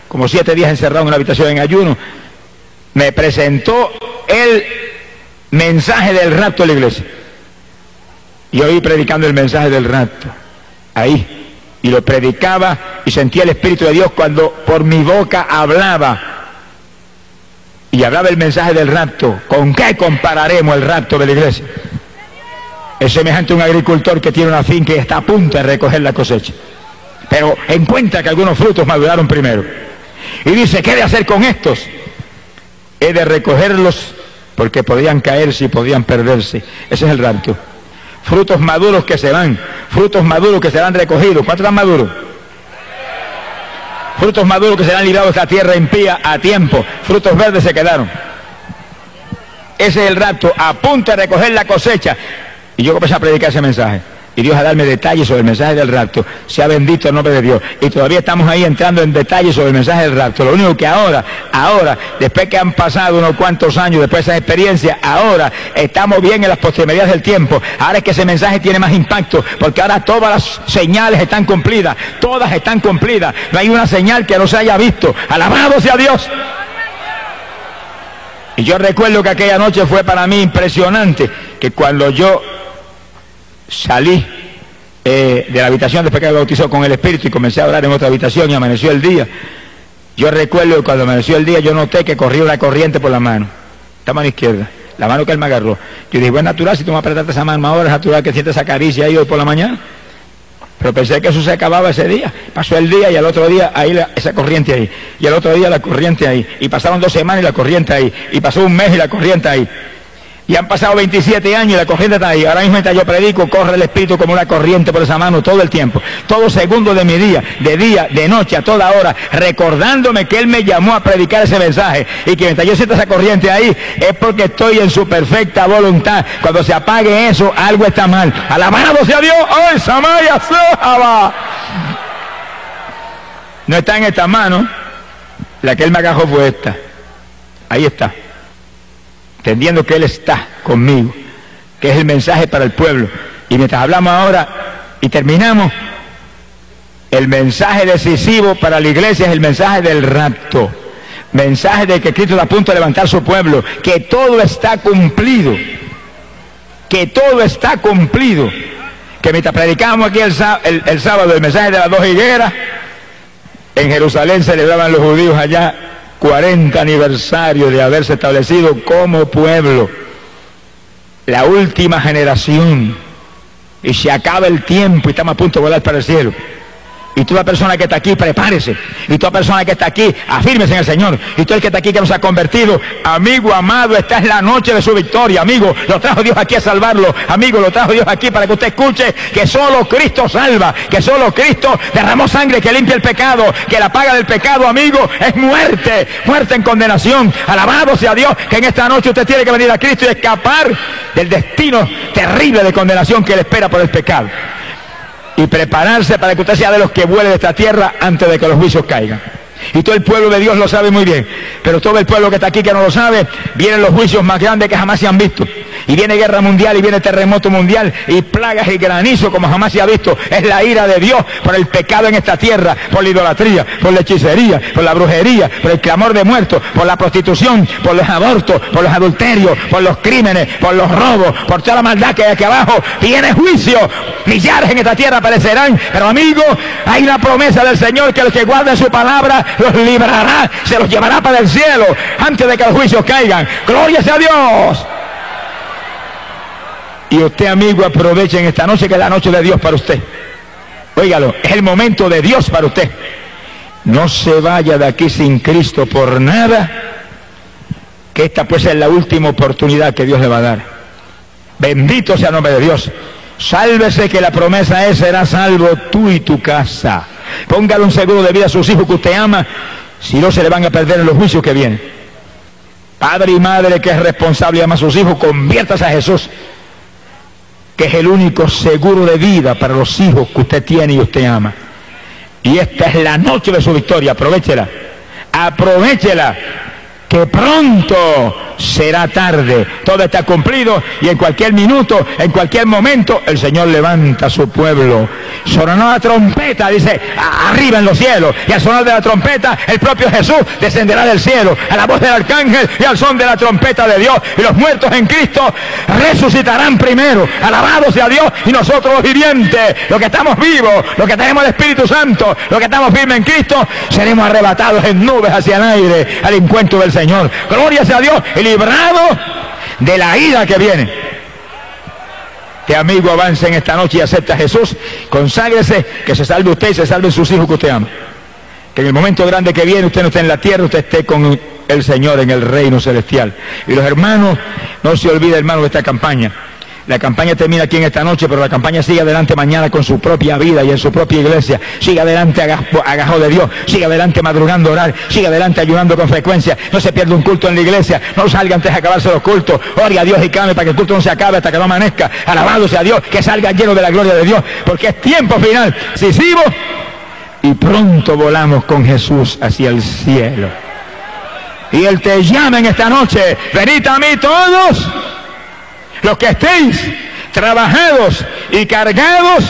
Speaker 1: como 7 días encerrado en una habitación en ayuno, me presentó el mensaje del rapto de la iglesia. Y oí predicando el mensaje del rapto, ahí, y lo predicaba y sentía el Espíritu de Dios cuando por mi boca hablaba, y hablaba el mensaje del rapto. ¿Con qué compararemos el rapto de la iglesia? Es semejante a un agricultor que tiene una finca y está a punto de recoger la cosecha, pero encuentra que algunos frutos maduraron primero. Y dice, ¿qué he de hacer con estos? He de recogerlos porque podían caerse y podían perderse. Ese es el rapto. Frutos maduros que se van, frutos maduros que serán recogidos. ¿Cuántos están maduros? Frutos maduros que serán librados de esta tierra impía a tiempo. Frutos verdes se quedaron. Ese es el rapto, a punto de recoger la cosecha. Y yo comencé a predicar ese mensaje. Y Dios a darme detalles sobre el mensaje del rapto. Sea bendito el nombre de Dios. Y todavía estamos ahí entrando en detalles sobre el mensaje del rapto. Lo único que ahora, después que han pasado unos cuantos años, después de esa experiencia, ahora estamos bien en las postrimerías del tiempo. Ahora es que ese mensaje tiene más impacto, porque ahora todas las señales están cumplidas. Todas están cumplidas. No hay una señal que no se haya visto. Alabado sea Dios. Y yo recuerdo que aquella noche fue para mí impresionante, que cuando yo salí de la habitación después que me bautizó con el Espíritu y comencé a orar en otra habitación y amaneció el día. Yo recuerdo que cuando amaneció el día yo noté que corría una corriente por la mano, esta mano izquierda, la mano que él me agarró. Yo dije, bueno, natural, si tú me apretaste esa mano ahora, es natural que sientes esa caricia ahí hoy por la mañana. Pero pensé que eso se acababa ese día. Pasó el día y al otro día ahí esa corriente ahí. Y al otro día la corriente ahí. Y pasaron 2 semanas y la corriente ahí. Y pasó un mes y la corriente ahí. Y han pasado 27 años y la corriente está ahí. Ahora mismo mientras yo predico, corre el Espíritu como una corriente por esa mano todo el tiempo. Todo segundo de mi día, de noche, a toda hora, recordándome que Él me llamó a predicar ese mensaje. Y que mientras yo sienta esa corriente ahí, es porque estoy en su perfecta voluntad. Cuando se apague eso, algo está mal. Alabado sea Dios. ¡Ay, Samaya Sahaba! No está en esta mano. La que Él me agarró fue esta. Ahí está. Entendiendo que Él está conmigo, que es el mensaje para el pueblo. Y mientras hablamos ahora y terminamos, el mensaje decisivo para la iglesia es el mensaje del rapto. Mensaje de que Cristo está a punto de levantar su pueblo, que todo está cumplido. Que todo está cumplido. Que mientras predicamos aquí el sábado el mensaje de las 2 higueras, en Jerusalén celebraban los judíos allá 40 aniversario de haberse establecido como pueblo, la última generación y se acaba el tiempo y estamos a punto de volar para el cielo. Y toda persona que está aquí, prepárese. Y toda persona que está aquí, afírmese en el Señor. Y todo el que está aquí que nos ha convertido, amigo amado, esta es la noche de su victoria. Amigo, lo trajo Dios aquí a salvarlo. Amigo, lo trajo Dios aquí para que usted escuche que solo Cristo salva, que solo Cristo derramó sangre que limpia el pecado, que la paga del pecado, amigo, es muerte, muerte en condenación. Alabado sea Dios, que en esta noche usted tiene que venir a Cristo y escapar del destino terrible de condenación que le espera por el pecado. Y prepararse para que usted sea de los que vuele de esta tierra antes de que los juicios caigan. Y todo el pueblo de Dios lo sabe muy bien, pero todo el pueblo que está aquí que no lo sabe, vienen los juicios más grandes que jamás se han visto. Y viene guerra mundial, y viene terremoto mundial, y plagas y granizo como jamás se ha visto. Es la ira de Dios por el pecado en esta tierra, por la idolatría, por la hechicería, por la brujería, por el clamor de muertos, por la prostitución, por los abortos, por los adulterios, por los crímenes, por los robos, por toda la maldad que hay aquí abajo. Viene juicio, millares en esta tierra perecerán, pero amigo, hay una promesa del Señor que los que guarden su palabra los librará, se los llevará para el cielo antes de que los juicios caigan. ¡Gloria sea a Dios! Y usted, amigo, aproveche en esta noche, que es la noche de Dios para usted. Óigalo, es el momento de Dios para usted. No se vaya de aquí sin Cristo por nada, que esta pues es la última oportunidad que Dios le va a dar. Bendito sea el nombre de Dios. Sálvese, que la promesa es: será salvo tú y tu casa. Póngale un seguro de vida a sus hijos que usted ama, si no se le van a perder en los juicios que vienen. Padre y madre que es responsable y ama a sus hijos, conviértase a Jesús, que es el único seguro de vida para los hijos que usted tiene y usted ama. Y esta es la noche de su victoria. Aprovéchela, aprovéchela, que pronto será tarde. Todo está cumplido y en cualquier minuto, en cualquier momento, el Señor levanta a su pueblo. Sonó la trompeta, dice, arriba en los cielos, y al sonar de la trompeta el propio Jesús descenderá del cielo a la voz del arcángel y al son de la trompeta de Dios, y los muertos en Cristo resucitarán primero. Alabado sea Dios. Y nosotros los vivientes, los que estamos vivos, los que tenemos el Espíritu Santo, los que estamos firmes en Cristo, seremos arrebatados en nubes hacia el aire al encuentro del Señor. Gloria sea a Dios, y librado de la ira que viene. Que amigo, avance en esta noche y acepta a Jesús. Conságrese, que se salve usted y se salven sus hijos que usted ama. Que en el momento grande que viene usted no esté en la tierra, usted esté con el Señor en el reino celestial. Y los hermanos, no se olvide, hermanos, de esta campaña. La campaña termina aquí en esta noche, pero la campaña sigue adelante mañana con su propia vida y en su propia iglesia. Sigue adelante agajo de Dios, sigue adelante madrugando a orar, sigue adelante ayunando con frecuencia. No se pierda un culto en la iglesia, no salga antes de acabarse los cultos. Ore a Dios y clame para que el culto no se acabe hasta que no amanezca. Alabado sea Dios, que salga lleno de la gloria de Dios, porque es tiempo final, decisivo, y pronto volamos con Jesús hacia el cielo. Y Él te llama en esta noche: venid a mí todos los que estéis trabajados y cargados,